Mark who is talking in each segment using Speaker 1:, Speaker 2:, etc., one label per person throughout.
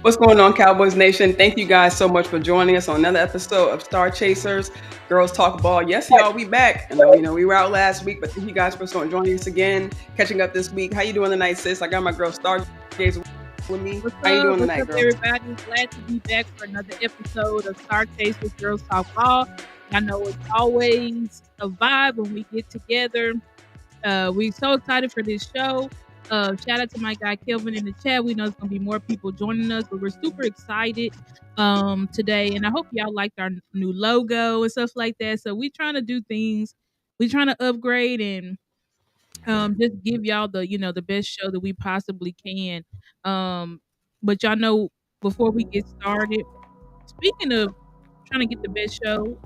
Speaker 1: What's going on, Cowboys Nation? Thank you guys so much for joining us on another episode of Star Chasers, Girls Talk Ball. Yes, y'all, we back. We were out last week, but thank you guys for joining us again, catching up this week. How you doing tonight, sis? I got my girl Stargazer with me.
Speaker 2: What's
Speaker 1: How you
Speaker 2: up?
Speaker 1: doing
Speaker 2: What's
Speaker 1: tonight,
Speaker 2: up,
Speaker 1: girl?
Speaker 2: everybody? Glad to be back for another episode of StarChasers Girls Talk Ball. I know it's always a vibe when we get together. We're so excited for this show. Shout out to my guy Kelvin in the chat. We know there's gonna be more people joining us, but we're super excited today. And I hope y'all liked our new logo and stuff like that. So we're trying to do things. We're trying to upgrade and just give y'all the best show that we possibly can. But y'all know, before we get started, speaking of trying to get the best show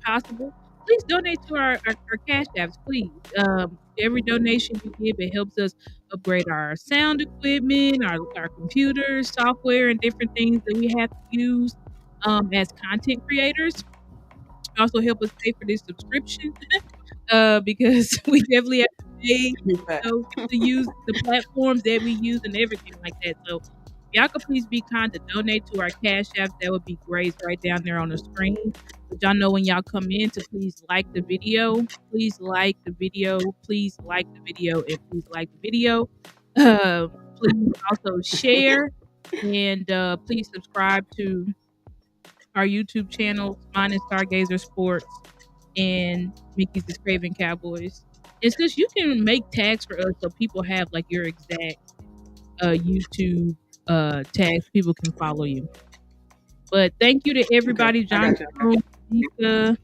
Speaker 2: possible, please donate to our cash apps, please. Every donation you give, it helps us upgrade our sound equipment, our computers, software, and different things that we have to use as content creators. Also help us pay for this subscription because we definitely have to pay to use the platforms that we use and everything like that. So if y'all could please be kind to donate to our cash apps, that would be great. It's right down there on the screen. But y'all know when y'all come in to please like the video. Please like the video. Please like the video. And please like the video. Please also share. And please subscribe to our YouTube channel. Mine is Stargazer Sports and Mickey's is Craven Cowboys. It's just you can make tags for us so people have like your exact YouTube tags. People can follow you. But thank you to everybody, John, Lisa,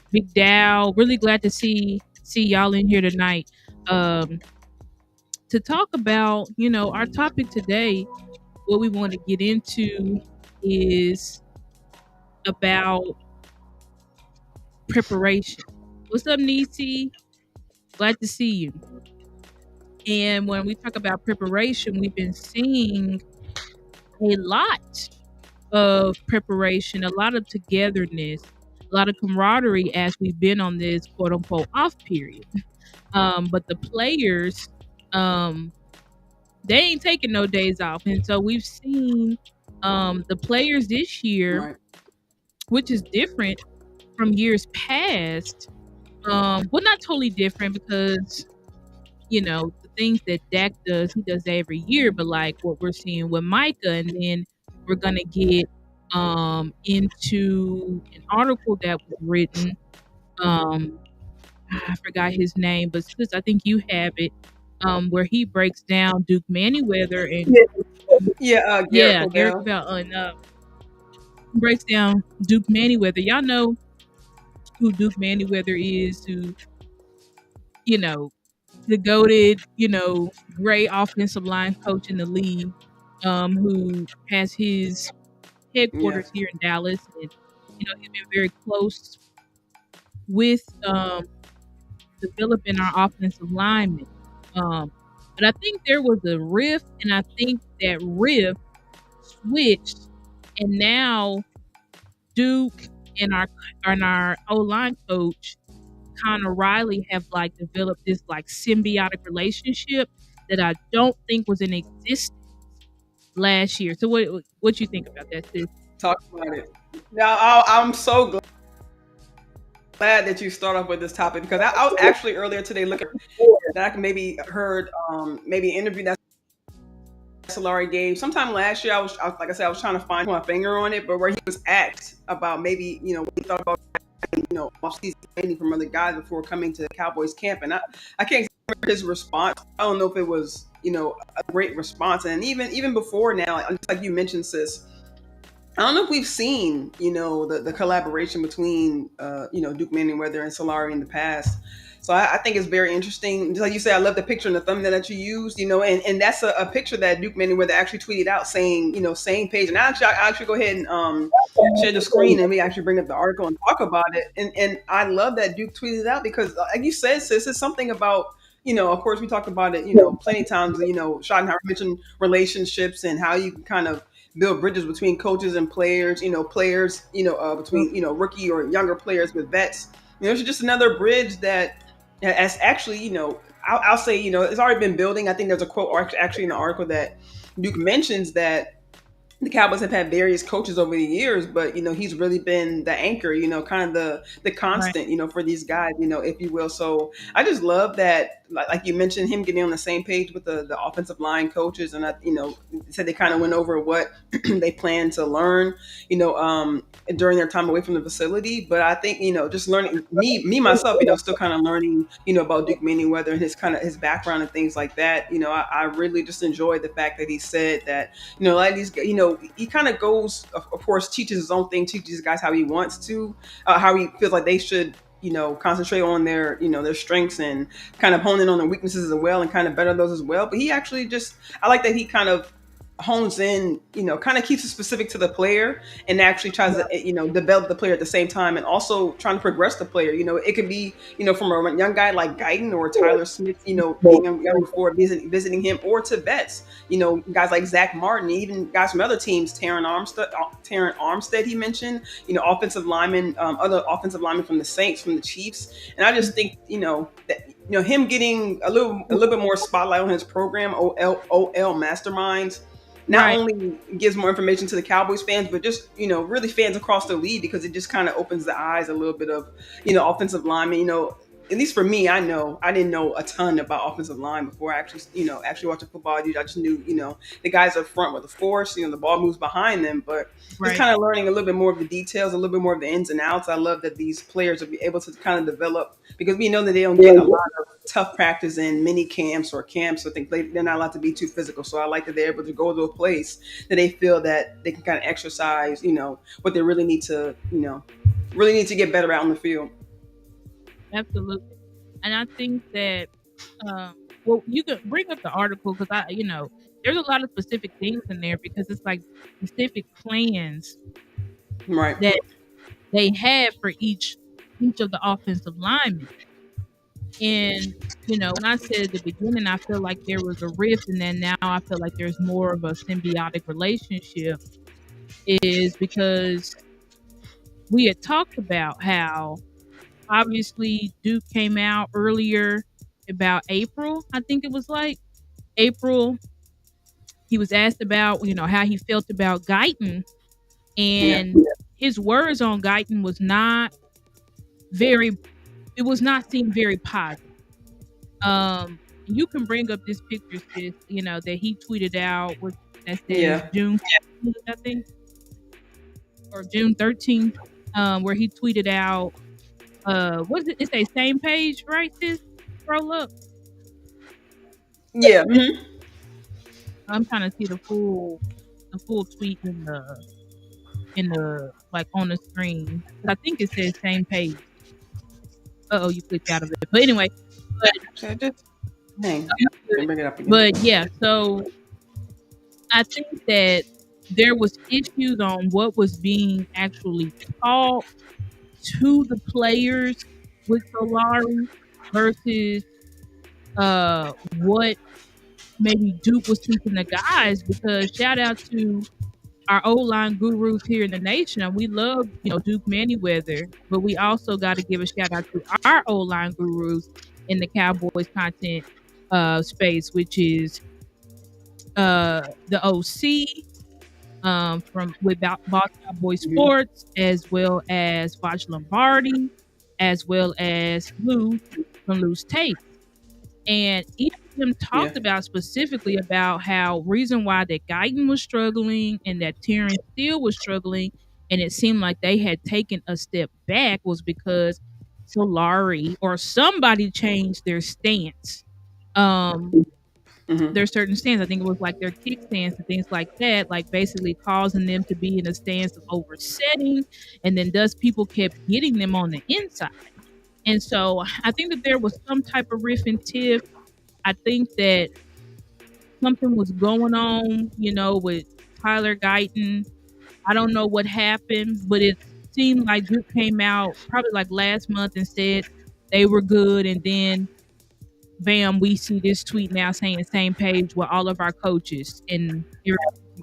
Speaker 2: Big Dow. Really glad to see y'all in here tonight. To talk about, our topic today. What we want to get into is about preparation. What's up, Nisi? Glad to see you. And when we talk about preparation, we've been seeing a lot of preparation, a lot of togetherness, a lot of camaraderie as we've been on this quote unquote off period. But the players, they ain't taking no days off. And so we've seen the players this year,
Speaker 1: Right.
Speaker 2: which is different from years past. Well, not totally different because, the things that Dak does, he does that every year. But like what we're seeing with Micah, and then we're gonna get into an article that was written. I forgot his name, but since I think you have it, where he breaks down Duke Manyweather and Garrett Cavell, and breaks down Duke Manyweather. Y'all know who Duke Manyweather is, who the goated, great offensive line coach in the league, who has his headquarters here in Dallas, and he's been very close with developing our offensive linemen. But I think there was a rift, and I think that rift switched, and now Duke and our O-line coach Connor Riley have like developed this like symbiotic relationship that I don't think was in existence last year. So what you think about that, sis?
Speaker 1: Talk about it. Now, I'm so glad that you start off with this topic, because I was actually earlier today looking that I maybe heard maybe an interview that Solari gave sometime last year. I was like I said, I was trying to find my finger on it, but where he was asked about maybe what he thought about off-season training from other guys before coming to the Cowboys camp, and I can't remember his response. I don't know if it was a great response, and even before now, just like you mentioned, sis. I don't know if we've seen, the collaboration between, Duke Manyweather and Solari in the past. So I think it's very interesting. Just like you said, I love the picture and the thumbnail that you used, and that's a picture that Duke Manyweather actually tweeted out saying, same page. And I actually go ahead and share the screen, and we actually bring up the article and talk about it. And I love that Duke tweeted it out because, like you said, sis, it's something about, of course, we talked about it, plenty of times, Schottenheimer mentioned relationships and how you can kind of build bridges between coaches and players, between, rookie or younger players with vets. It's just another bridge that has actually, I'll say, it's already been building. I think there's a quote actually in the article that Duke mentions that the Cowboys have had various coaches over the years, but he's really been the anchor, kind of the
Speaker 2: Right.
Speaker 1: constant, for these guys, if you will. So I just love that, like you mentioned, him getting on the same page with the offensive line coaches, and said they kind of went over what they plan to learn, during their time away from the facility. But I think just learning me myself, still kind of learning, about Duke Manyweather and his background and things like that. I really just enjoyed the fact that he said that like these, he kind of goes, of course, teaches his own thing, teaches guys how he wants to, how he feels like they should, concentrate on their strengths and kind of hone in on their weaknesses as well and kind of better those as well. But he actually I like that he kind of hones in, kind of keeps it specific to the player and actually tries to, develop the player at the same time and also trying to progress the player. It could be, from a young guy like Guyton or Tyler Smith, being young before visiting him, or to vets, guys like Zach Martin, even guys from other teams, Taron Armstead, he mentioned, offensive linemen, other offensive linemen from the Saints, from the Chiefs. And I just think, that, him getting a little bit more spotlight on his program, OL Masterminds, not
Speaker 2: Right.
Speaker 1: only gives more information to the Cowboys fans, but just, really fans across the league, because it just kind of opens the eyes a little bit of, offensive linemen. At least for me, I didn't know a ton about offensive line before I actually watched football. I just knew, the guys up front with the force, the ball moves behind them, but just
Speaker 2: Right.
Speaker 1: kind of learning a little bit more of the details, a little bit more of the ins and outs. I love that these players will be able to kind of develop, because we know that they don't get a lot of tough practice in mini camps or camps. So I think they're not allowed to be too physical. So I like that they're able to go to a place that they feel that they can kind of exercise, what they really need to, get better out on the field.
Speaker 2: Absolutely. And I think that, well, you could bring up the article because there's a lot of specific things in there because it's like specific plans
Speaker 1: Right.
Speaker 2: that they had for each of the offensive linemen. And when I said at the beginning, I feel like there was a rift, and then now I feel like there's more of a symbiotic relationship, is because we had talked about how obviously Duke came out earlier about April. I think it was like April. He was asked about, how he felt about Guyton,
Speaker 1: Yeah.
Speaker 2: and his words on Guyton was not very, it was not seen very positive. You can bring up this picture, sis, that he tweeted out, that says
Speaker 1: Yeah.
Speaker 2: June 15th, I think, or June 13th, where he tweeted out, what is it? It's a same page, right, sis? Scroll up.
Speaker 1: Yeah. Mhm.
Speaker 2: I'm trying to see the full tweet in the like on the screen. I think it says same page. Oh, you clicked out of it. But anyway,
Speaker 1: So just hang. Bring it up again.
Speaker 2: but yeah, so I think that there was issues on what was being actually taught to the players with Solari versus what maybe Duke was teaching the guys, because shout out to our O-line gurus here in the nation. And we love, Duke Manyweather, but we also got to give a shout out to our O-line gurus in the Cowboys content space, which is the OC from with Boss Cowboy Sports, as well as Vaj Lombardi, as well as Lou from Lou's Tape. And each of them talked about specifically about how reason why that Guyton was struggling and that Terrence Steele was struggling, and it seemed like they had taken a step back, was because Solari or somebody changed their stance. There's certain stance. I think it was like their kick stance and things like that, like basically causing them to be in a stance of oversetting, and then thus people kept getting them on the inside. And so I think that there was some type of riff and tiff. I think that something was going on, with Tyler Guyton. I don't know what happened, but it seemed like Duke came out probably like last month and said they were good. And then, bam, we see this tweet now saying same page with all of our coaches and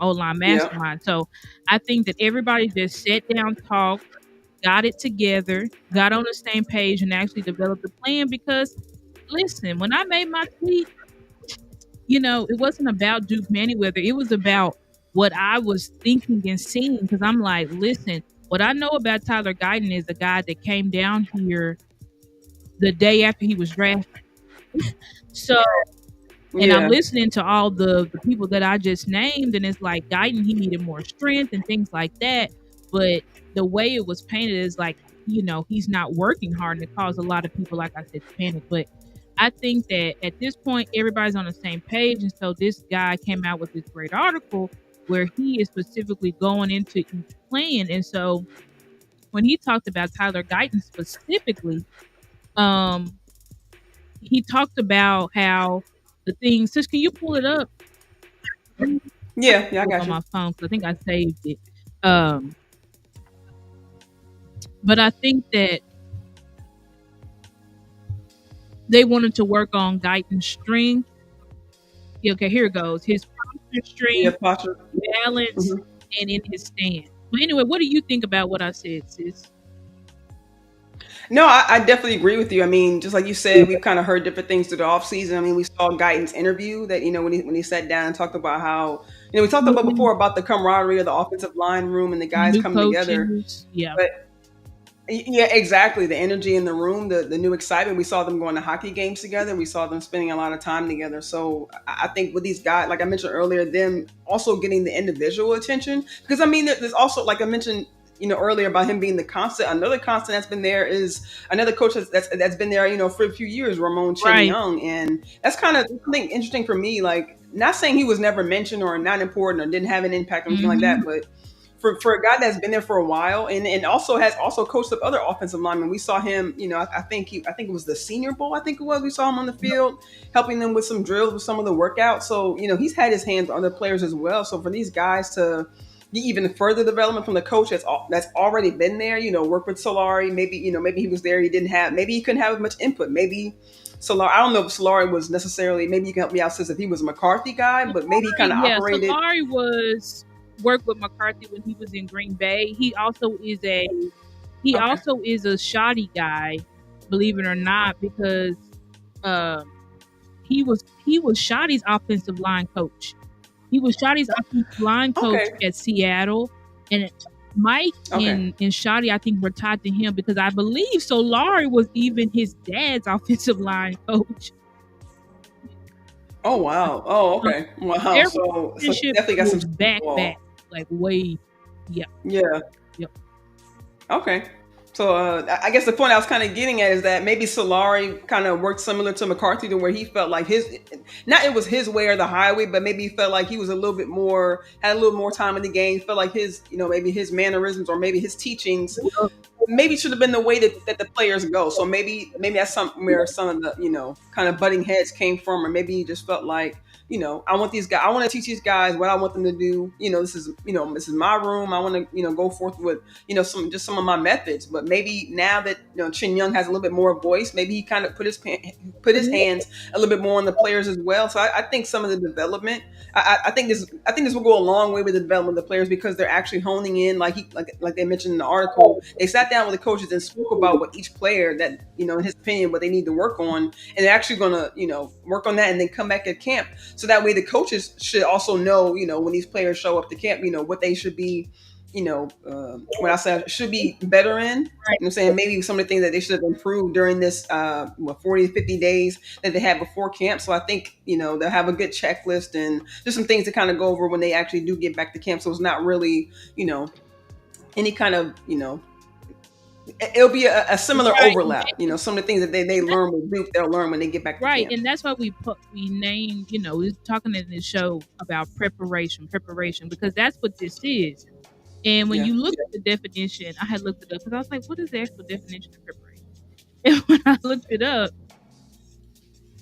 Speaker 2: O-line mastermind. So I think that everybody just sat down, talked, got it together, got on the same page, and actually developed a plan. Because, listen, when I made my tweet, it wasn't about Duke Manyweather. It was about what I was thinking and seeing, because I'm like, listen, what I know about Tyler Guyton is a guy that came down here the day after he was drafted. So, and I'm
Speaker 1: Yeah.
Speaker 2: listening to all the people that I just named, and it's like Guyton, he needed more strength and things like that. But the way it was painted is like, he's not working hard, and it caused a lot of people, like I said, to panic. But I think that at this point, everybody's on the same page. And so this guy came out with this great article where he is specifically going into each plan. And so when he talked about Tyler Guyton specifically, he talked about how the things. Sis, can you pull it up?
Speaker 1: Yeah, I
Speaker 2: On
Speaker 1: got you.
Speaker 2: my phone because I think I saved it. But I think that they wanted to work on Guyton's strength. Yeah, okay, here it goes. His posture, strength, balance, and in his stance. But anyway, what do you think about what I said, sis?
Speaker 1: No, I definitely agree with you. I mean, just like you said, we've kind of heard different things through the offseason. I mean, we saw Guyton's interview that, when he sat down and talked about how, we talked about before about the camaraderie of the offensive line room and the guys
Speaker 2: New
Speaker 1: coming together.
Speaker 2: coaches, yeah.
Speaker 1: But yeah, exactly. The energy in the room, the new excitement. We saw them going to hockey games together. We saw them spending a lot of time together. So I think with these guys, like I mentioned earlier, them also getting the individual attention. Because I mean, there's also, like I mentioned, earlier about him being the constant. Another constant that's been there is another coach that's been there, for a few years, Ramon Chen Young, and that's kind of something interesting for me. Like, not saying he was never mentioned or not important or didn't have an impact or anything like that, but for a guy that's been there for a while and also has also coached up other offensive linemen. We saw him, I think it was the Senior Bowl. I think it was. We saw him on the field helping them with some drills with some of the workouts. So he's had his hands on other players as well. So for these guys to even further development from the coach that's already been there, work with Solari. Maybe he was there. Maybe he couldn't have much input. Maybe Solari. I don't know if Solari was necessarily. Maybe you can help me out, since if he was a McCarthy guy, but maybe he kind of operated.
Speaker 2: Solari worked with McCarthy when he was in Green Bay. He also is a shoddy guy, believe it or not, because he was Shoddy's offensive line coach. He was Shoddy's offensive line coach at Seattle, and Mike and Shoddy, I think, were tied to him because I believe Solari was even his dad's offensive line coach.
Speaker 1: Oh wow! Oh okay! Wow! So definitely got some
Speaker 2: back, like way,
Speaker 1: yeah. Okay. So I guess the point I was kind of getting at is that maybe Solari kind of worked similar to McCarthy, to where he felt like it was his way or the highway, but maybe he felt like he was had a little more time in the game. Felt like his, maybe his mannerisms or maybe his teachings maybe should have been the way that the players go. So maybe that's where some of the, kind of butting heads came from, or maybe he just felt like, I want to teach these guys what I want them to do. This is my room. I want to, go forth with, some of my methods. But maybe now that, Chen Young has a little bit more voice, maybe he kind of put his hands a little bit more on the players as well. So I think some of the development, I think this will go a long way with the development of the players, because they're actually honing in, like they mentioned in the article. They sat down with the coaches and spoke about what each player that, in his opinion, what they need to work on, and they're actually going to, work on that and then come back at camp. So that way the coaches should also know, when these players show up to camp, what they should be, what I said should be better in. You know what I'm saying? Maybe some of the things that they should have improved during this 40 to 50 days that they had before camp. So I think, they'll have a good checklist and just some things to kind of go over when they actually do get back to camp. So it's not really, any kind of, it'll be a similar overlap. Some of the things that they learn with Duke, they'll learn when they get back to camp.
Speaker 2: And that's why we named, we're talking in this show about preparation, because that's what this is. And when you look at the definition, I had looked it up because I was like, what is the actual definition of preparation? And when I looked it up,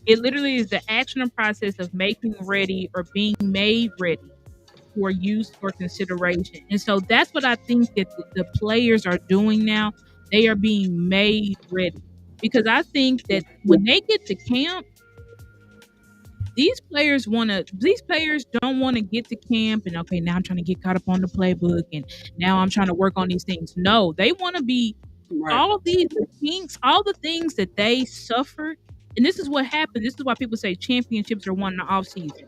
Speaker 2: it literally is the action or process of making ready or being made ready for use or consideration. And so that's what I think that the players are doing now. They are being made ready, because I think that when they get to camp, these players don't want to get to camp and, okay, now I'm trying to get caught up on the playbook and now I'm trying to work on these things. No, they want to be all of these things, all the things that they suffered. And this is what happened. This is why people say championships are won in the off season.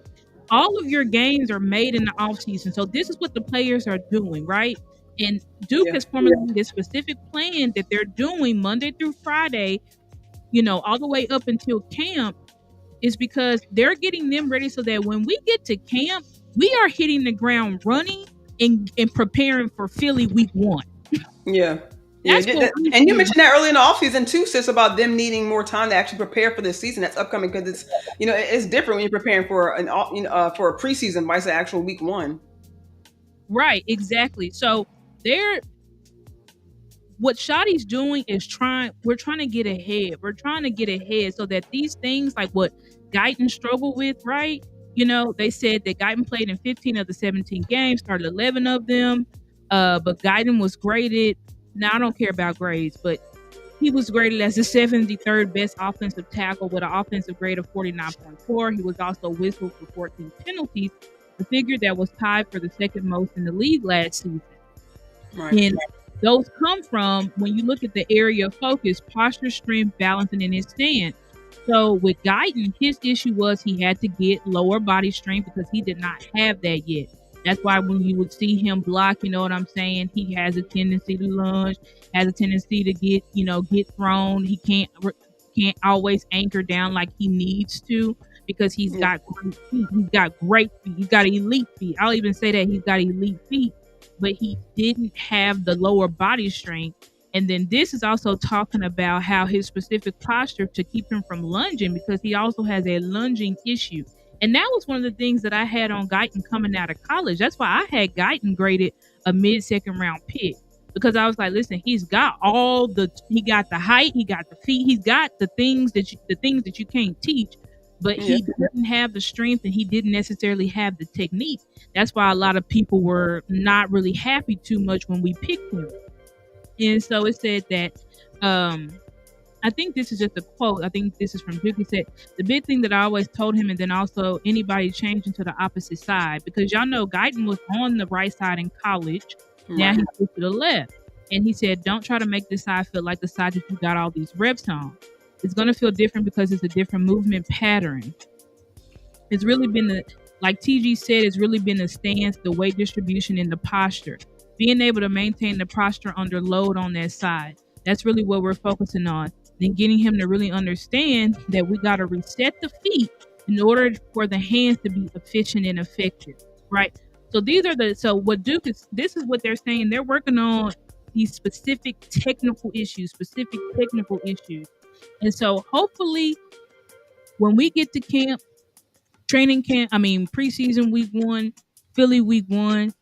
Speaker 2: all of your gains are made in the offseason. So this is what the players are doing, right? And Duke has formulated a specific plan that they're doing Monday through Friday, all the way up until camp, is because they're getting them ready so that when we get to camp, we are hitting the ground running and preparing for Philly week 1.
Speaker 1: Yeah.
Speaker 2: That's what
Speaker 1: and you mentioned that early in the offseason too, sis, about them needing more time to actually prepare for this season that's upcoming, because it's it's different when you're preparing for for a preseason versus the actual week 1.
Speaker 2: Right, exactly. So what Shotty's doing is we're trying to get ahead. We're trying to get ahead so that these things like what Guyton struggled with, right? They said that Guyton played in 15 of the 17 games, started 11 of them. But Guyton was graded. Now, I don't care about grades, but he was graded as the 73rd best offensive tackle with an offensive grade of 49.4. He was also whistled for 14 penalties, a figure that was tied for the second most in the league last season.
Speaker 1: Right.
Speaker 2: And those come from, when you look at the area of focus, posture, strength, balancing, and his stance. So with Guyton, his issue was he had to get lower body strength because he did not have that yet. That's why when you would see him block, you know what I'm saying, he has a tendency to lunge, has a tendency to get thrown. He can't always anchor down like he needs to, because he's got great feet. He's got great feet. He's got elite feet. I'll even say that he's got elite feet, but he didn't have the lower body strength. And then this is also talking about how his specific posture to keep him from lunging, because he also has a lunging issue. And that was one of the things that I had on Guyton coming out of college. That's why I had Guyton graded a mid-second round pick, because I was like, listen, he got the height, he got the feet, he's got the things that you can't teach, but he didn't have the strength and he didn't necessarily have the technique. That's why a lot of people were not really happy too much when we picked him. And so it said that, I think this is just a quote. I think this is from Duke. He said, the big thing that I always told him, and then also anybody changing to the opposite side, because y'all know Guyton was on the right side in college. Right. Now he's to the left. And he said, don't try to make this side feel like the side that you got all these reps on. It's going to feel different because it's a different movement pattern. It's really been like TG said, it's really been the stance, the weight distribution, and the posture. Being able to maintain the posture under load on that side. That's really what we're focusing on. Then getting him to really understand that we got to reset the feet in order for the hands to be efficient and effective, right? So what Duke is, this is what they're saying. They're working on these specific technical issues. And so hopefully when we get to camp, preseason week 1, Philly week 1,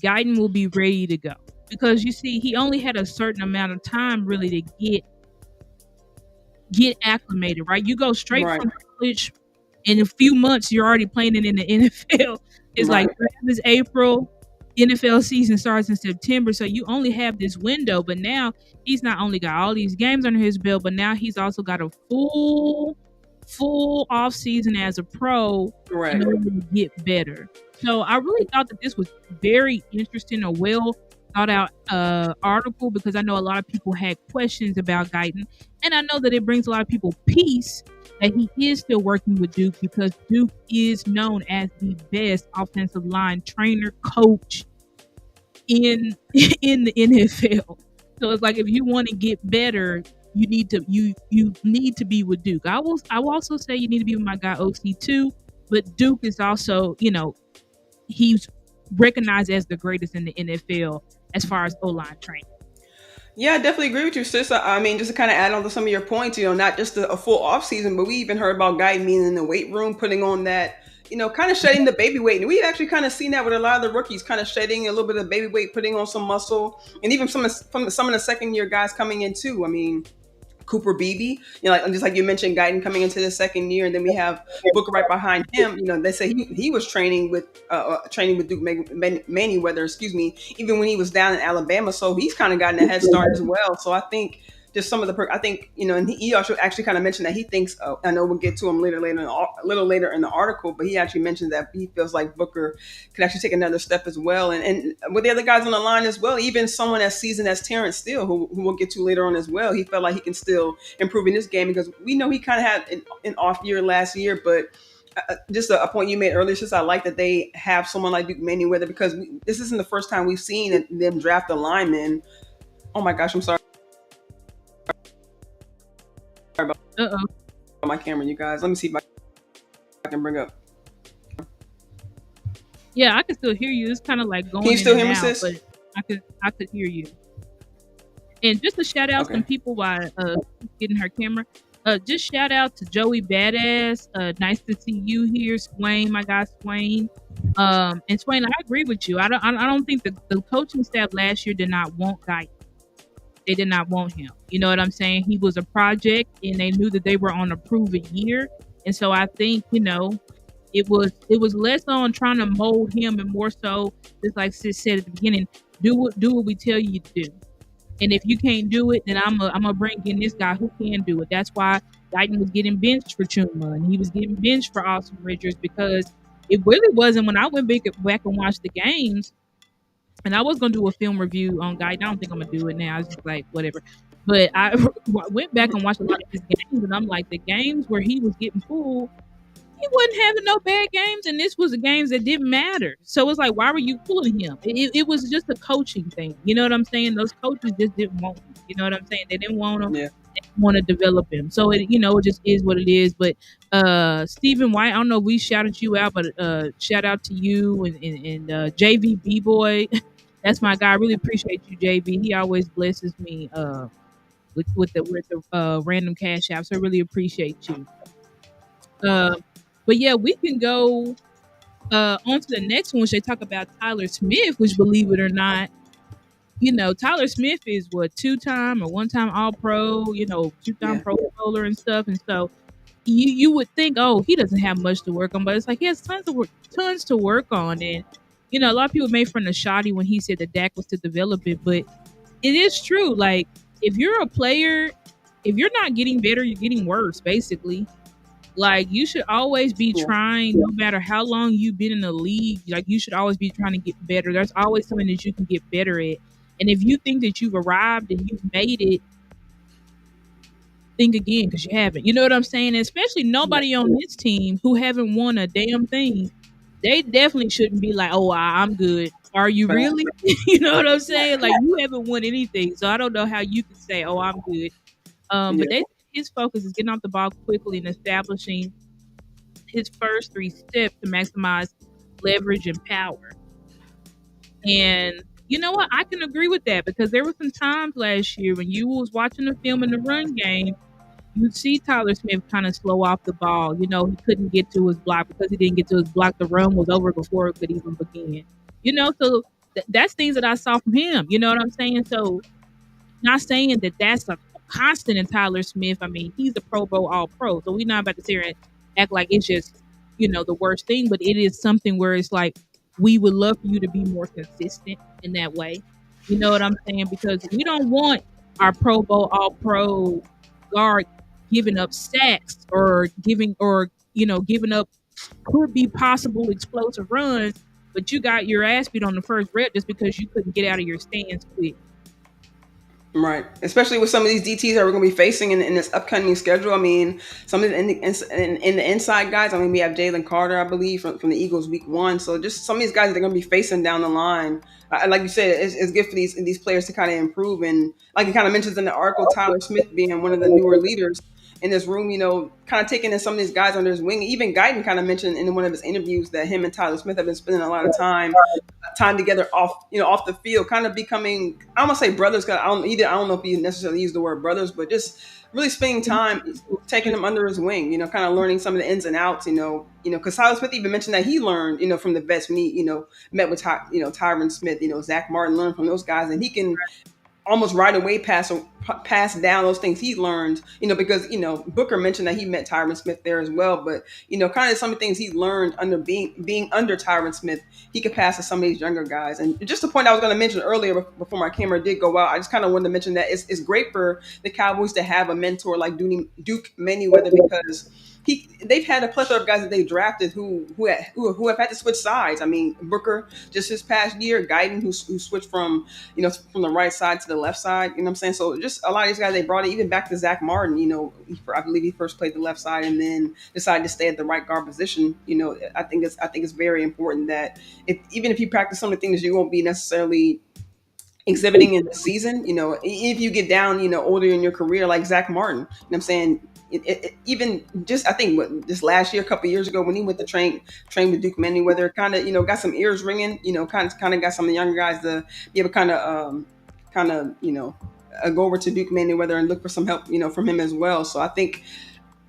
Speaker 2: Guyton will be ready to go. Because you see, he only had a certain amount of time really to get acclimated, right? You go straight from college, in a few months you're already playing it in the NFL. It's like this April, NFL season starts in September, so you only have this window. But now he's not only got all these games under his belt, but now he's also got a full off season as a pro in order to get better. So I really thought that this was very interesting, a well thought out article, because I know a lot of people had questions about Guyton, and I know that it brings a lot of people peace that he is still working with Duke, because Duke is known as the best offensive line trainer coach in the NFL. So it's like, if you want to get better, you need to be with Duke. I will also say you need to be with my guy OC too, but Duke is also, he's recognized as the greatest in the NFL as far as O-line training.
Speaker 1: Yeah, I definitely agree with you, sis. I mean, just to kind of add on to some of your points, not just a full off season, but we even heard about Guyton being in the weight room, putting on that, kind of shedding the baby weight. And we've actually kind of seen that with a lot of the rookies, kind of shedding a little bit of baby weight, putting on some muscle, and even some of the second year guys coming in too. I mean, Cooper Beebe, just like you mentioned, Guyton coming into the second year, and then we have Booker right behind him. They say he was training with Duke Manyweather, even when he was down in Alabama. So he's kind of gotten a head start as well. So I think just some of the, and he also actually kind of mentioned that he thinks, I know we'll get to him a little later in the article, but he actually mentioned that he feels like Booker could actually take another step as well. And with the other guys on the line as well, even someone as seasoned as Terrence Steele, who we'll get to later on as well, he felt like he can still improve in this game, because we know he kind of had an off year last year, but just a point you made earlier. It's just I like that they have someone like Manyweather because this isn't the first time we've seen them draft a lineman. Oh my gosh, I'm sorry about
Speaker 2: Uh-oh.
Speaker 1: my camera, you guys. Let me see if I can bring up.
Speaker 2: Yeah, I can still hear you. It's kind of like going
Speaker 1: Can you still
Speaker 2: in
Speaker 1: hear
Speaker 2: and
Speaker 1: me,
Speaker 2: out,
Speaker 1: sis?
Speaker 2: but I could hear you. And just to shout out some
Speaker 1: Okay.
Speaker 2: people while getting her camera. Just shout out to Joey Badass. Nice to see you here, Swain, my guy Swain. And Swain, I agree with you. I don't think the coaching staff last year did not want Guyton. They did not want him. You know what I'm saying? He was a project, and they knew that they were on a proven year. And so I think it was less on trying to mold him and more so, just like Sis said at the beginning, do what we tell you to do. And if you can't do it, then I'm gonna bring in this guy who can do it. That's why Guyton was getting benched for Chuma and he was getting benched for Austin Richards, because it really wasn't. When I went back and watched the games, and I was gonna do a film review on Guyton. I don't think I'm gonna do it now. I was just like, whatever. But I went back and watched a lot of his games, and I'm like, the games where he was getting pulled, he wasn't having no bad games, and this was the games that didn't matter. So it's like, why were you pulling him? It was just a coaching thing. You know what I'm saying? Those coaches just didn't want him. You know what I'm saying? They didn't want him.
Speaker 1: Yeah.
Speaker 2: They didn't want to develop him. So it just is what it is. But Stephen White, I don't know if we shouted you out, but shout out to you and JVB boy. That's my guy. I really appreciate you, JV. He always blesses me with the random cash app. So I really appreciate you. But yeah, we can go on to the next one, which they talk about Tyler Smith, which, believe it or not, Tyler Smith is what, 2-time or 1-time All-Pro, 2-time
Speaker 1: Yeah.
Speaker 2: Pro Bowler and stuff. And so you would think, oh, he doesn't have much to work on, but it's like he has tons to work on. And a lot of people made fun of Shoddy when he said that Dak was to develop it, but it is true. Like, if you're a player, if you're not getting better, you're getting worse, basically. Like, you should always be trying, no matter how long you've been in the league. Like, you should always be trying to get better. There's always something that you can get better at. And if you think that you've arrived and you've made it, think again, because you haven't. You know what I'm saying? And especially nobody on this team who haven't won a damn thing. They definitely shouldn't be like, oh, I'm good. Are you really? You know what I'm saying? Like, you haven't won anything. So I don't know how you can say, oh, I'm good. But his focus is getting off the ball quickly and establishing his first 3 steps to maximize leverage and power. And you know what? I can agree with that, because there were some times last year when you was watching the film in the run game, you'd see Tyler Smith kind of slow off the ball. He couldn't get to his block. Because he didn't get to his block, the run was over before it could even begin. So that's things that I saw from him. You know what I'm saying? So, not saying that that's a constant in Tyler Smith. I mean, he's a Pro Bowl All-Pro, so we're not about to sit here and act like it's just, the worst thing, but it is something where it's like, we would love for you to be more consistent in that way. You know what I'm saying? Because we don't want our Pro Bowl All-Pro guard giving up sacks or giving up could be possible explosive runs, but you got your ass beat on the first rep just because you couldn't get out of your stance quick.
Speaker 1: Right, especially with some of these DTs that we're going to be facing in this upcoming schedule. I mean, some of the in the inside guys. I mean, we have Jalen Carter, I believe, from the Eagles week 1. So just some of these guys that they're going to be facing down the line. Like you said, it's good for these players to kind of improve. And like it kind of mentions in the article, Tyler Smith being one of the newer leaders in this room, kind of taking in some of these guys under his wing. Even Guyton kind of mentioned in one of his interviews that him and Tyler Smith have been spending a lot of time together off the field, kind of becoming, I don't want to say brothers, because I don't know if he necessarily used the word brothers, but just really spending time taking him under his wing, kind of learning some of the ins and outs, because Tyler Smith even mentioned that he learned, from the vets when he, met with Tyron Smith, Zach Martin, learned from those guys, and he can almost right away pass down those things he learned, because, Booker mentioned that he met Tyron Smith there as well. But, kind of some of the things he learned under being under Tyron Smith, he could pass to some of these younger guys. And just a point I was going to mention earlier before my camera did go out, I just kind of wanted to mention that it's great for the Cowboys to have a mentor like Duke Manyweather, because they've had a plethora of guys that they drafted who have had to switch sides. I mean, Booker just this past year, Guyton who switched from the right side to the left side. You know what I'm saying? So just a lot of these guys they brought it even back to Zach Martin. I believe he first played the left side and then decided to stay at the right guard position. I think it's very important that even if you practice some of the things you won't be necessarily exhibiting in the season, if you get down, older in your career, like Zach Martin, I'm saying, even just, I think this last year, a couple of years ago, when he went to train with Duke Manyweather, kind of, got some ears ringing, kind of got some of the younger guys to be able to go over to Duke Manyweather and look for some help, from him as well. So I think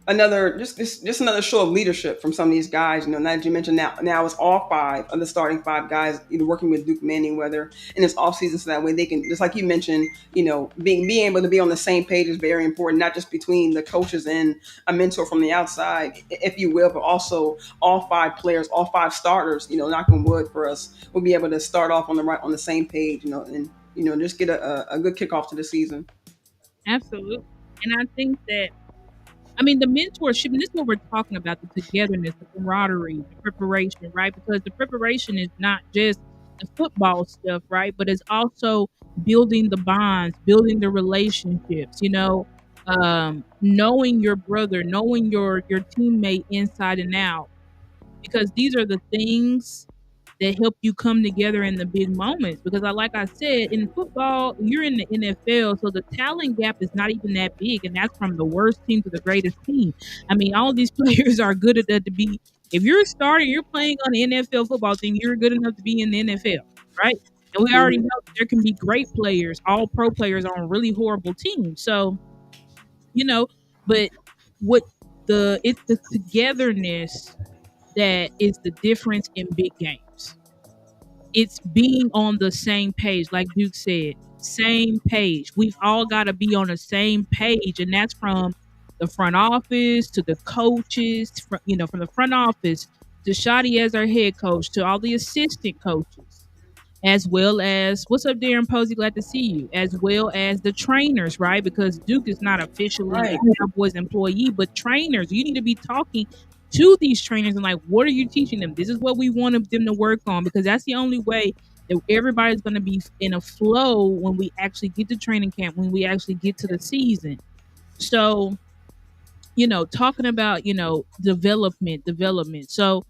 Speaker 1: just another show of leadership from some of these guys. Now that you mentioned, now it's all five of the starting five guys working with Duke Manyweather in this offseason, so that way they can, just like you mentioned, being able to be on the same page is very important, not just between the coaches and a mentor from the outside, if you will, but also all five players, all five starters, knock on wood for us, will be able to start off on the same page, and just get a good kickoff to the season.
Speaker 2: Absolutely. And I think that, the mentorship, and this is what we're talking about, the togetherness, the camaraderie, the preparation, right? Because the preparation is not just the football stuff, right? But it's also building the bonds, building the relationships, knowing your brother, knowing your teammate inside and out. Because these are the things that help you come together in the big moments. Because like I said, in football, you're in the NFL, so the talent gap is not even that big, and that's from the worst team to the greatest team. All these players are good at that to be. If you're a starter, you're playing on the NFL football team, you're good enough to be in the NFL, right? And we already know that there can be great players, all pro players on really horrible teams. So, but it's the togetherness that is the difference in big games. It's being on the same page, like Duke said, same page. We've all got to be on the same page, and that's from the front office to the coaches, from the front office to Shadi as our head coach, to all the assistant coaches, as well as, what's up, Darren Posey? Glad to see you. As well as the trainers, right? Because Duke is not officially a Cowboys employee, but trainers. You need to be talking to these trainers and like, what are you teaching them? This is what we want them to work on, because that's the only way that everybody's going to be in a flow when we actually get to training camp, when we actually get to the season. So, talking about, development. So,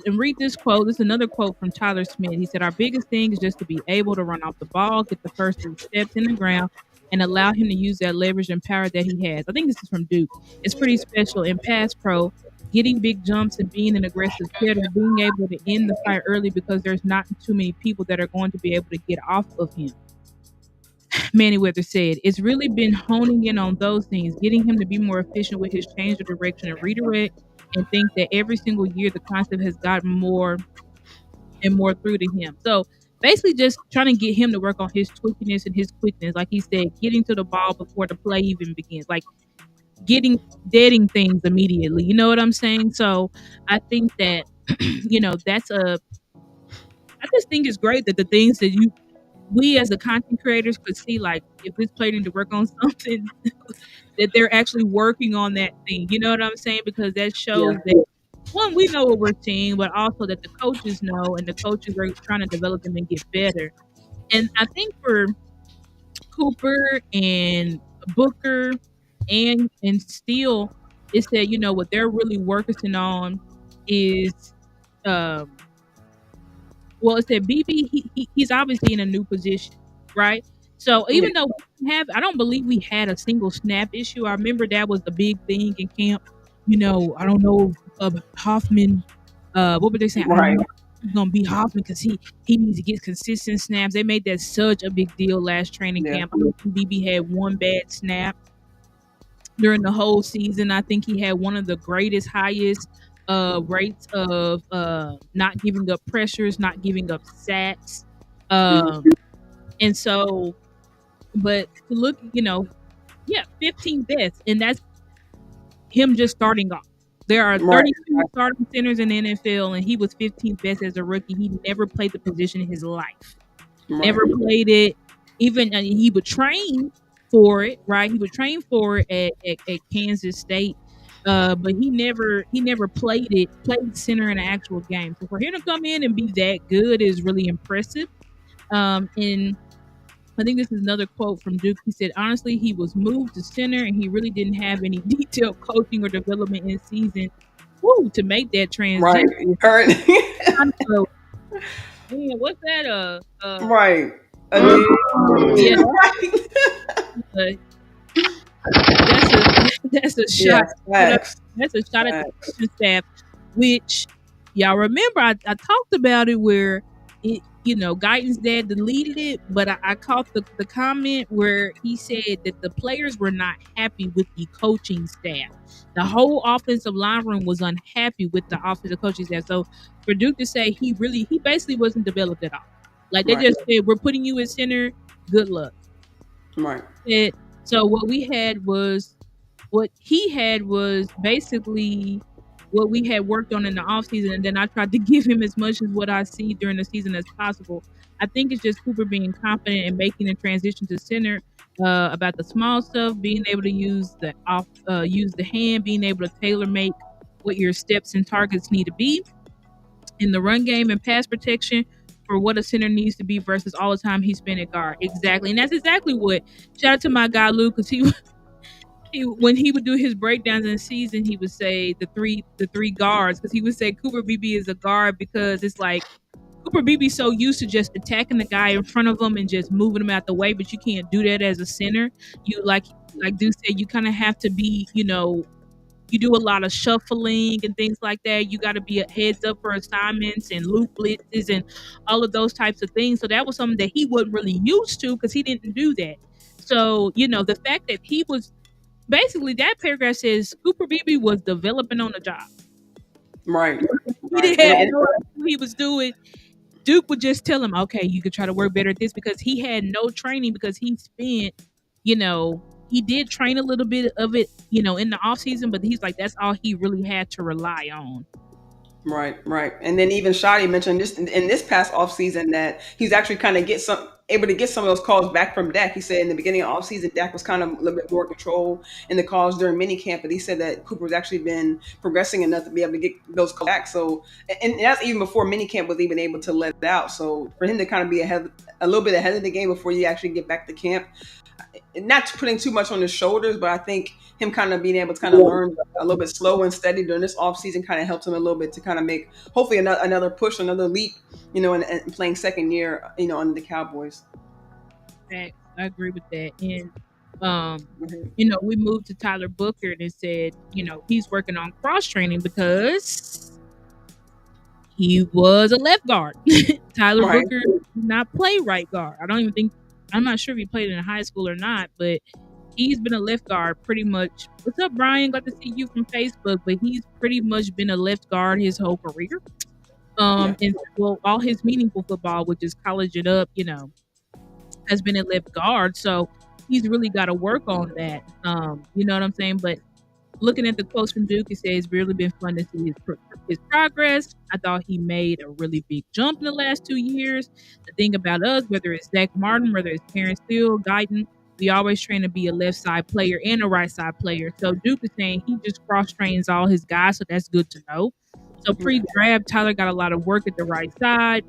Speaker 2: and read this quote. This is another quote from Tyler Smith. He said, "Our biggest thing is just to be able to run off the ball, get the first 3 steps in the ground, and allow him to use that leverage and power that he has." I think this is from Duke. It's pretty special in pass pro, getting big jumps and being an aggressive hitter, being able to end the fight early because there's not too many people that are going to be able to get off of him. Manyweather said, "It's really been honing in on those things, getting him to be more efficient with his change of direction and redirect, and think that every single year the concept has gotten more and more through to him." So basically just trying to get him to work on his twickiness and his quickness. Like he said, getting to the ball before the play even begins, like deading things immediately. You know what I'm saying? So I think that, I just think it's great that the things that we as the content creators could see, like if this player need to work on something, that they're actually working on that thing. You know what I'm saying? Because that shows that, one, we know what we're seeing, but also that the coaches know, and the coaches are trying to develop them and get better. And I think for Cooper and Booker and Steele, it's that, what they're really working on is, it's that BB, he's obviously in a new position, right? So even though I don't believe we had a single snap issue. I remember that was the big thing in camp. I don't know Hoffman. What were they saying?
Speaker 1: Right.
Speaker 2: It's gonna be Hoffman because he needs to get consistent snaps. They made that such a big deal last training camp. I don't think BB had one bad snap during the whole season. I think he had one of the highest rates of not giving up pressures, not giving up sacks. And so, but to look, 15 best, and that's him just starting off. There are 32 starting centers in the NFL, and he was 15th best as a rookie. He never played the position in his life. Never played it. Even he would train for it, right? He would train for it at Kansas State, but he never played center in an actual game. So for him to come in and be that good is really impressive. And I think this is another quote from Duke. He said, honestly, he was moved to center and he really didn't have any detailed coaching or development in season to make that transition.
Speaker 1: Right. You heard.
Speaker 2: So, yeah, what's that?
Speaker 1: Right.
Speaker 2: Yeah,
Speaker 1: Right.
Speaker 2: that's a shot.
Speaker 1: Yes, facts.
Speaker 2: That's a shot at the coaching staff, which y'all remember I talked about it where it, Guyton's dad deleted it, but I caught the comment where he said that the players were not happy with the coaching staff. The whole offensive line room was unhappy with the offensive coaching staff. So for Duke to say he basically wasn't developed at all. Like they just said, we're putting you at center. Good luck.
Speaker 1: Right.
Speaker 2: So what he had was basically what we had worked on in the offseason, and then I tried to give him as much as what I see during the season as possible. I think it's just Cooper being confident and making the transition to center, about the small stuff, being able to use the hand, being able to tailor make what your steps and targets need to be in the run game and pass protection for what a center needs to be versus all the time he spent at guard. Exactly. And that's exactly what, shout out to my guy Lou, because he when he would do his breakdowns in the season, he would say the three guards, because he would say Cooper Beebe is a guard because it's like Cooper Beebe's so used to just attacking the guy in front of him and just moving him out the way, but you can't do that as a center. You like Duke said, you kind of have to be, you do a lot of shuffling and things like that. You got to be a heads up for assignments and loop blitzes and all of those types of things. So that was something that he wasn't really used to because he didn't do that. So, the fact that he was basically, that paragraph says Cooper Beebe was developing on the job.
Speaker 1: Right.
Speaker 2: He didn't have no idea what he was doing. Duke would just tell him, okay, you could try to work better at this, because he had no training, because he spent, he did train a little bit of it, in the off season, but he's like, that's all he really had to rely on.
Speaker 1: Right. And then even Shadi mentioned this in this past offseason that he's actually kind of able to get some of those calls back from Dak. He said in the beginning of offseason, Dak was kind of a little bit more control in the calls during minicamp, but he said that Cooper's actually been progressing enough to be able to get those calls back. So, and that's even before minicamp was even able to let it out. So for him to kind of be a little bit ahead of the game before you actually get back to camp, not putting too much on his shoulders, but I think him kind of being able to kind of learn a little bit slow and steady during this offseason kind of helps him a little bit to kind of make hopefully another push, another leap, and playing second year, under the Cowboys.
Speaker 2: I agree with that. And, we moved to Tyler Booker and said, he's working on cross training because he was a left guard. Tyler Booker did not play right guard. I'm not sure if he played in high school or not, but he's been a left guard pretty much. What's up, Brian? Got to see you from Facebook, but he's pretty much been a left guard his whole career. And all his meaningful football, which is college and up, has been a left guard. So he's really got to work on that. You know what I'm saying? But looking at the quotes from Duke, he says it's really been fun to see his progress. I thought he made a really big jump in the last 2 years. The thing about us, whether it's Zach Martin, whether it's Terrence Steele, Guyton, we always train to be a left side player and a right side player. So Duke is saying he just cross trains all his guys, so that's good to know. So pre-draft, Tyler got a lot of work at the right side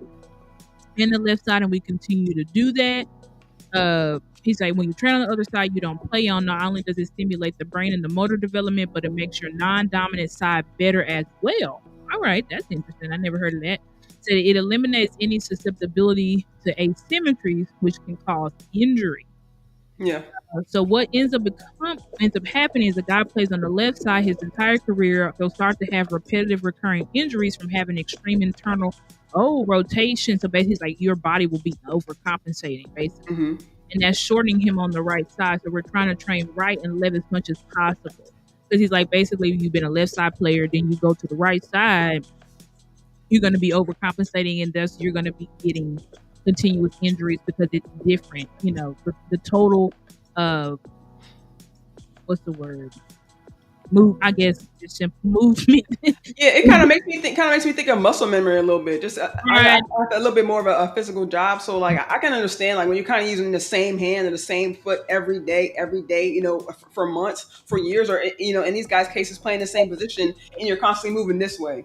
Speaker 2: and the left side, and we continue to do that. He's like, when you train on the other side, you don't play on. Not only does it stimulate the brain and the motor development, but it makes your non-dominant side better as well. All right, that's interesting. I never heard of that. So it eliminates any susceptibility to asymmetries, which can cause injury.
Speaker 1: Yeah.
Speaker 2: So what ends up happening is a guy plays on the left side his entire career. They'll start to have repetitive recurring injuries from having extreme internal rotation. So basically, it's like your body will be overcompensating, basically.
Speaker 1: Mm-hmm.
Speaker 2: And that's shortening him on the right side. So we're trying to train right and left as much as possible. Because he's like, basically, if you've been a left side player, then you go to the right side, you're going to be overcompensating, and thus you're going to be getting continuous injuries because it's different. The total what's the word? move. I guess just simple movement.
Speaker 1: Yeah, it kind of makes me think of muscle memory a little bit. Just I
Speaker 2: Right.
Speaker 1: have a little bit more of a physical job, so like I can understand like when you're kind of using the same hand and the same foot every day, for months, for years, or in these guys' cases, playing the same position, and you're constantly moving this way,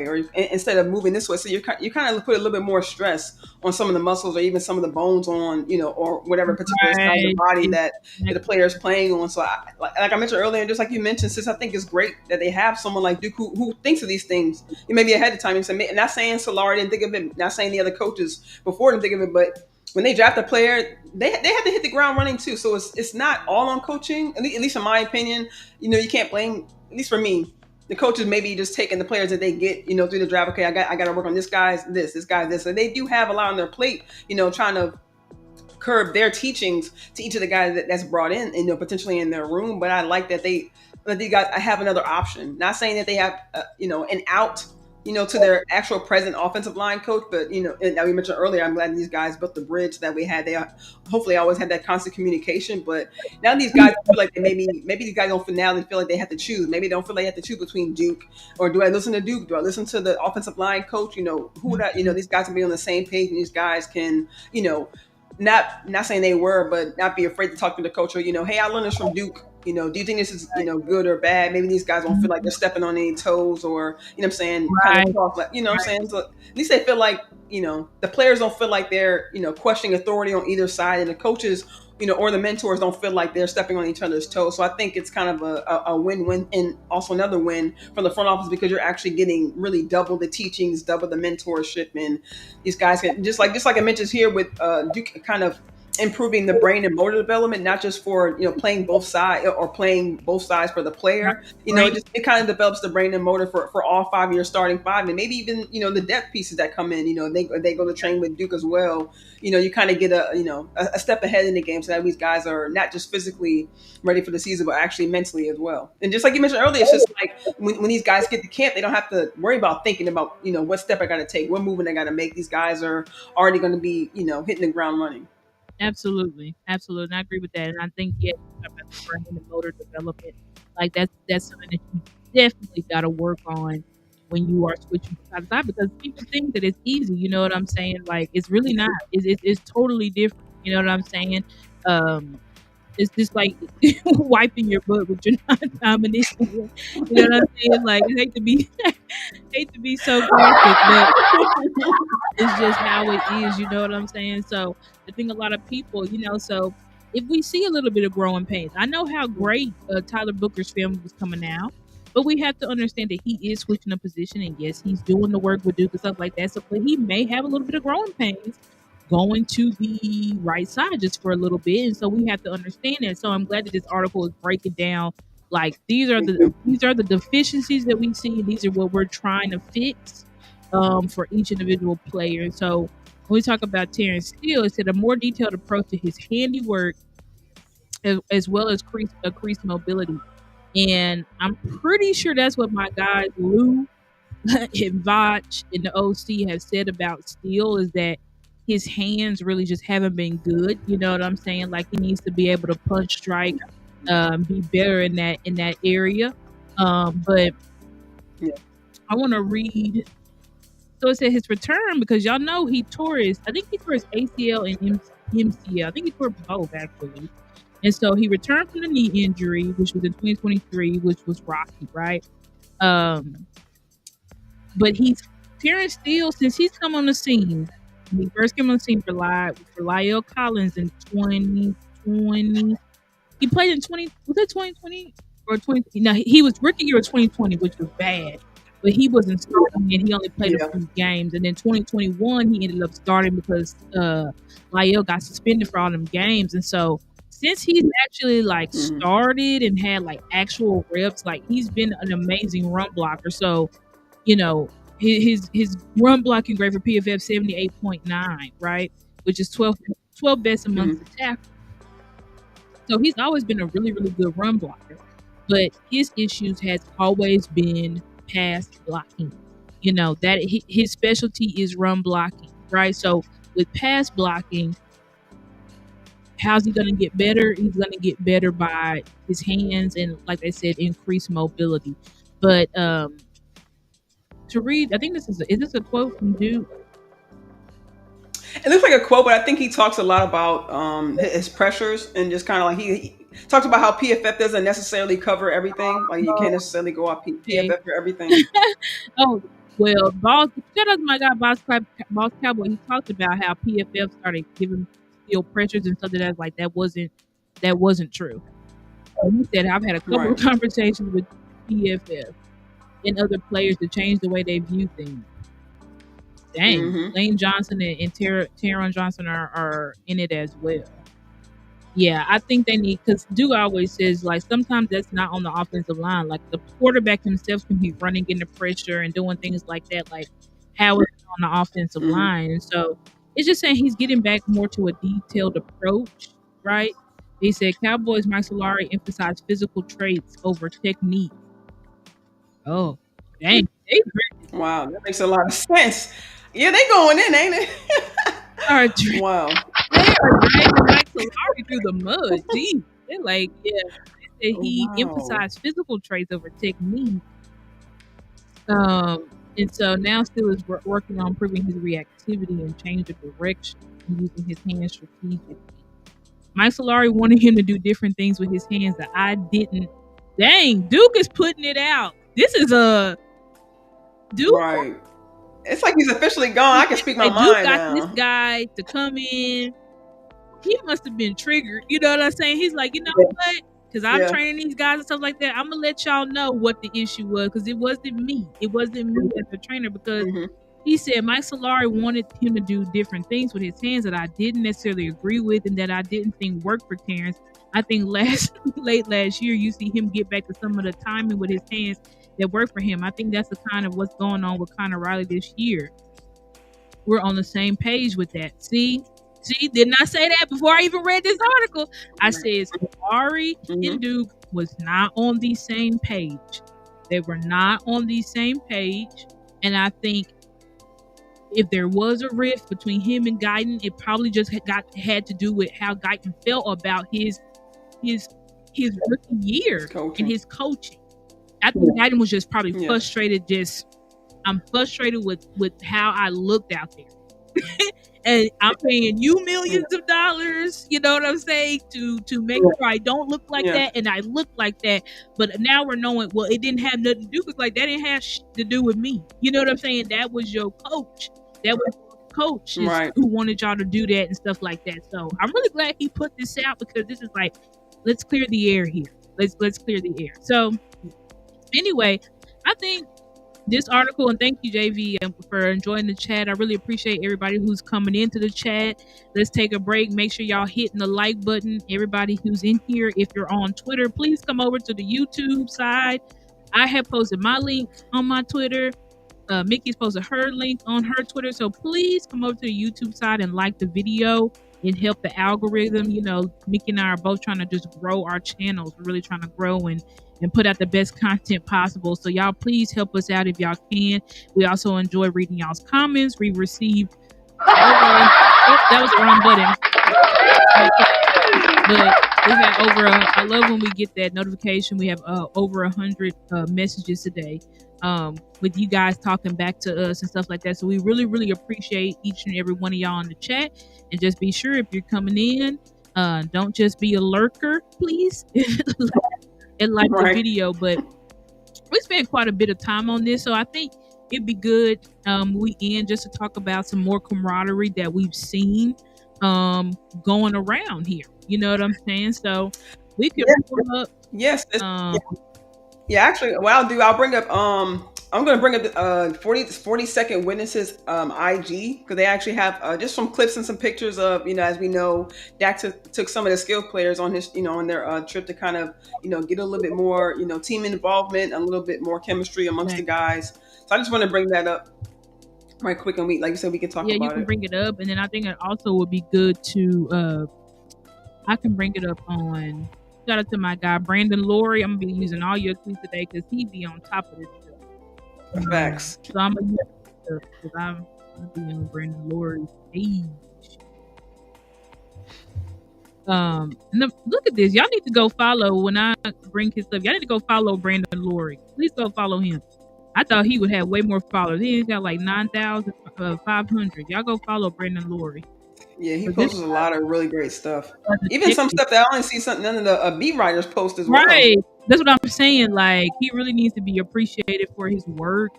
Speaker 1: or instead of moving this way, so you kind of put a little bit more stress on some of the muscles or even some of the bones on or whatever particular side of the
Speaker 2: Right.
Speaker 1: body that the player is playing on. So like I mentioned earlier, just like you mentioned, sis, I think it's great that they have someone like Duke who thinks of these things. Maybe ahead of time. Not saying Solari didn't think of it, not saying the other coaches before didn't think of it, but when they draft a player, they have to hit the ground running too. So it's not all on coaching. At least in my opinion, you can't blame. At least for me, the coaches maybe just taking the players that they get, through the draft. Okay, I got to work on this guy's this guy's this, and they do have a lot on their plate. Trying to curb their teachings to each of the guys that's brought in, potentially in their room. But I like that they guys have another option. Not saying that they have, an out, to their actual present offensive line coach, but and we mentioned earlier, I'm glad these guys built the bridge that we had. They hopefully always had that constant communication. But now these guys feel like maybe these guys don't now they feel like they have to choose. Maybe they don't feel like they have to choose between Duke or do I listen to Duke? Do I listen to the offensive line coach? Who would I, these guys can be on the same page, and these guys can, not saying they were, but not be afraid to talk to the coach or, hey, I learned this from Duke. Do you think this is, good or bad? Maybe these guys don't feel like they're stepping on any toes or, what I'm saying, kind
Speaker 2: Right.
Speaker 1: of talk like, what I'm saying? So at least they feel like, the players don't feel like they're, questioning authority on either side, and the coaches, or the mentors don't feel like they're stepping on each other's toes. So I think it's kind of a win-win, and also another win from the front office because you're actually getting really double the teachings, double the mentorship, and these guys can just like I mentioned here with Duke kind of improving the brain and motor development, not just for playing both sides or playing both sides for the player.
Speaker 2: Right.
Speaker 1: It kind of develops the brain and motor for all 5 years starting five, and maybe even the depth pieces that come in. They go to train with Duke as well. You kind of get a step ahead in the game, so that these guys are not just physically ready for the season, but actually mentally as well. And just like you mentioned earlier, it's just like when these guys get to camp, they don't have to worry about thinking about what step I got to take, what movement I got to make. These guys are already going to be hitting the ground running.
Speaker 2: Absolutely. Absolutely. I agree with that. And I think, yeah, about the brain and motor development, like that's something that you definitely got to work on when you are switching from side to side, because people think that it's easy. You know what I'm saying? Like, it's really not. It's totally different. You know what I'm saying? It's just like wiping your butt with your non-dominant. You know what I'm saying? Like, I hate to be so graphic, but it's just how it is. You know what I'm saying? So I think a lot of people, so if we see a little bit of growing pains, I know how great Tyler Booker's film was coming out, but we have to understand that he is switching a position, and yes, he's doing the work with Duke and stuff like that. So, but he may have a little bit of growing pains going to the right side just for a little bit, and so we have to understand that. So I'm glad that this article is breaking down like these are the deficiencies that we see, and these are what we're trying to fix for each individual player. And so when we talk about Terrence Steele, it said a more detailed approach to his handiwork as well as increased mobility. And I'm pretty sure that's what my guys Lou and Vach and the OC have said about Steele, is that his hands really just haven't been good. You know what I'm saying? Like, he needs to be able to punch, strike, be better in that area. But
Speaker 1: Yeah.
Speaker 2: I want to read. So it said his return, because y'all know he tore his ACL and MCL. I think he tore both, actually. And so he returned from the knee injury, which was in 2023, which was rocky, right? But Terrence Steele, since he's come on the scene, when he first came on the scene for Lyle Collins in 2020. He played in 2020 or 20? No, he was rookie year of 2020, which was bad. But he wasn't starting, and he only played a few games. And then 2021, he ended up starting because Lyle got suspended for all them games. And so since he's actually like started and had like actual reps, like, he's been an amazing run blocker. So, his run blocking grade for PFF 78.9, right? Which is 12 best amongst the tackles. So he's always been a really, really good run blocker. But his issues has always been pass blocking. That his specialty is run blocking, right? So with pass blocking, how's he going to get better? He's going to get better by his hands and, like I said, increased mobility. But to read, I think is this a quote from Duke?
Speaker 1: It looks like a quote, but I think he talks a lot about his pressures and just kind of like he talks about how PFF doesn't necessarily cover everything. Like you can't necessarily go off
Speaker 2: Okay.
Speaker 1: PFF for everything.
Speaker 2: Oh, well, shout out to my guy, Boss Cowboy. He talked about how PFF started giving steel pressures and something that's like that wasn't true. So he said, I've had a couple of conversations with PFF and other players to change the way they view things. Dang, Lane Johnson and Taron Johnson are in it as well. Yeah, I think they need, because Duke always says, like, sometimes that's not on the offensive line. Like, the quarterback himself can be running into pressure and doing things like that. Like, how is it on the offensive line? And so it's just saying he's getting back more to a detailed approach, right? He said Cowboys Mike Solari emphasized physical traits over technique. Oh, dang.
Speaker 1: Wow, that makes a lot of sense. Yeah, they going in, ain't it? Wow.
Speaker 2: They are dragging Mike Solari through the mud. Geez. They're like, yeah. They said he emphasized physical traits over technique. And so now still is working on improving his reactivity and change of direction and using his hands strategically. Mike Solari wanted him to do different things with his hands that I didn't. Dang, Duke is putting it out. This is a Duke.
Speaker 1: Right. It's like he's officially gone. I can speak my mind
Speaker 2: Duke got
Speaker 1: now.
Speaker 2: this guy to come in. He must have been triggered. You know what I'm saying? He's like, you know what? Because I'm training these guys and stuff like that. I'm going to let y'all know what the issue was, because it wasn't me. It wasn't me as a trainer, because he said Mike Solari wanted him to do different things with his hands that I didn't necessarily agree with and that I didn't think worked for Terrence. I think late last year, you see him get back to some of the timing with his hands that worked for him. I think that's the kind of what's going on with Connor Riley this year. We're on the same page with that. See, didn't I say that before I even read this article? I said Solari and Duke was not on the same page. They were not on the same page. And I think if there was a rift between him and Guyton, it probably just had to do with how Guyton felt about his rookie year and his coaching. I think Guyton was just probably frustrated. I'm frustrated with how I looked out there. And I'm paying you millions of dollars, you know what I'm saying, to make sure I don't look like that, and I look like that. But now we're knowing, well, it didn't have nothing to do with, like, that didn't have to do with me. You know what I'm saying? That was your coach. That was your coach who wanted y'all to do that and stuff like that. So I'm really glad he put this out, because this is like, let's clear the air here. Let's clear the air. So anyway, I think this article, and thank you, JV, for enjoying the chat. I really appreciate everybody who's coming into the chat. Let's take a break. Make sure y'all hitting the like button. Everybody who's in here, if you're on Twitter, please come over to the YouTube side. I have posted my link on my Twitter. Mickey's posted her link on her Twitter. So please come over to the YouTube side and like the video and help the algorithm. You know, Mickey and I are both trying to just grow our channels. We're really trying to grow and put out the best content possible. So y'all please help us out if y'all can. We also enjoy reading y'all's comments. We received that was the wrong button. But we had I love when we get that notification. We have over 100 messages today with you guys talking back to us and stuff like that. So we really, really appreciate each and every one of y'all in the chat. And just be sure, if you're coming in, don't just be a lurker, please. And like the video, but we spent quite a bit of time on this, so I think it'd be good we end just to talk about some more camaraderie that we've seen going around here. You know what I'm saying? So we can pull up.
Speaker 1: Yes. Actually, what I'll do, I'll bring up I'm going to bring up the 40-second witnesses IG, because they actually have just some clips and some pictures of, you know, as we know, Dak took some of the skilled players on his, you know, on their trip to kind of, you know, get a little bit more, you know, team involvement, a little bit more chemistry amongst the guys. So I just want to bring that up right quick, and we, like you said, we can talk about it. Yeah, you
Speaker 2: can bring it up, and then I think it also would be good to I can bring it up on. Shout out to my guy Brandon Laurie. I'm gonna be using all your tweets today because he be on top of this stuff.
Speaker 1: Facts.
Speaker 2: So I'm gonna use it because I'm gonna be on Brandon Laurie's page. Look at this. Y'all need to go follow when I bring his stuff. Y'all need to go follow Brandon Laurie. Please go follow him. I thought he would have way more followers. He got like 9,500. Y'all go follow Brandon Laurie.
Speaker 1: Yeah, he posts a lot of really great stuff. Even some stuff that I only see none of the beat writers post as well.
Speaker 2: Right. That's what I'm saying. Like, he really needs to be appreciated for his work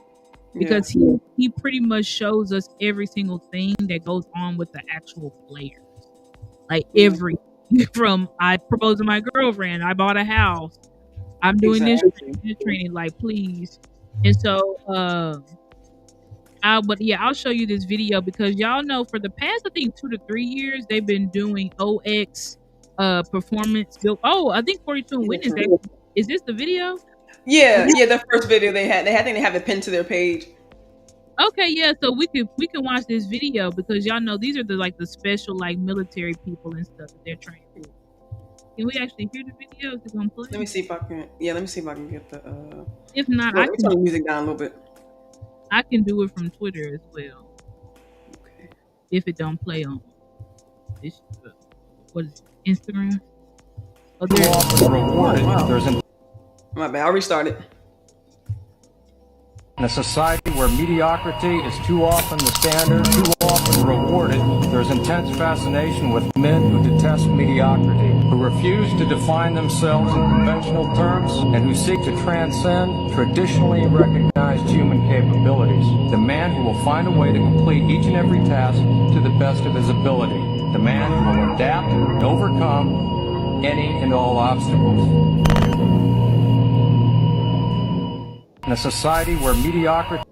Speaker 2: because he pretty much shows us every single thing that goes on with the actual players. Like every from I proposed to my girlfriend, I bought a house, I'm doing this training, like please. And so I'll show you this video because y'all know for the past I think 2 to 3 years they've been doing OX performance build. Oh, I think 42 and Witness. Is this the video?
Speaker 1: Yeah, the first video they had they have it pinned to their page.
Speaker 2: Okay, yeah, so we can watch this video because y'all know these are the special like military people and stuff that they're training for. Can we actually hear the video? Is it gonna play?
Speaker 1: Let me see if I can. Yeah, let me see if I can get the.
Speaker 2: If not,
Speaker 1: I can turn the music down a little bit.
Speaker 2: I can do it from Twitter as well. Okay. If it don't play on this, what is it, Instagram?
Speaker 3: Oh, there.
Speaker 1: My bad. I'll restart it.
Speaker 3: In a society where mediocrity is too often the standard, too often rewarded, there's intense fascination with men who detest mediocrity, who refuse to define themselves in conventional terms, and who seek to transcend traditionally recognized human capabilities. The man who will find a way to complete each and every task to the best of his ability. The man who will adapt and overcome any and all obstacles. In a society where mediocrity...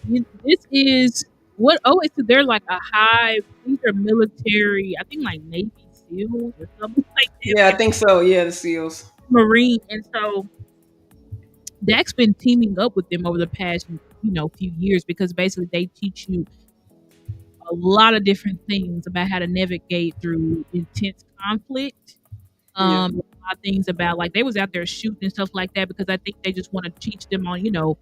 Speaker 2: This is what? Oh, they're like a high. These are military. I think like Navy SEALs or something like that.
Speaker 1: Yeah, I think so. Yeah, the SEALs,
Speaker 2: Marine, and so Dak's been teaming up with them over the past few years because basically they teach you a lot of different things about how to navigate through intense conflict. A lot of things about like they was out there shooting and stuff like that because I think they just want to teach them on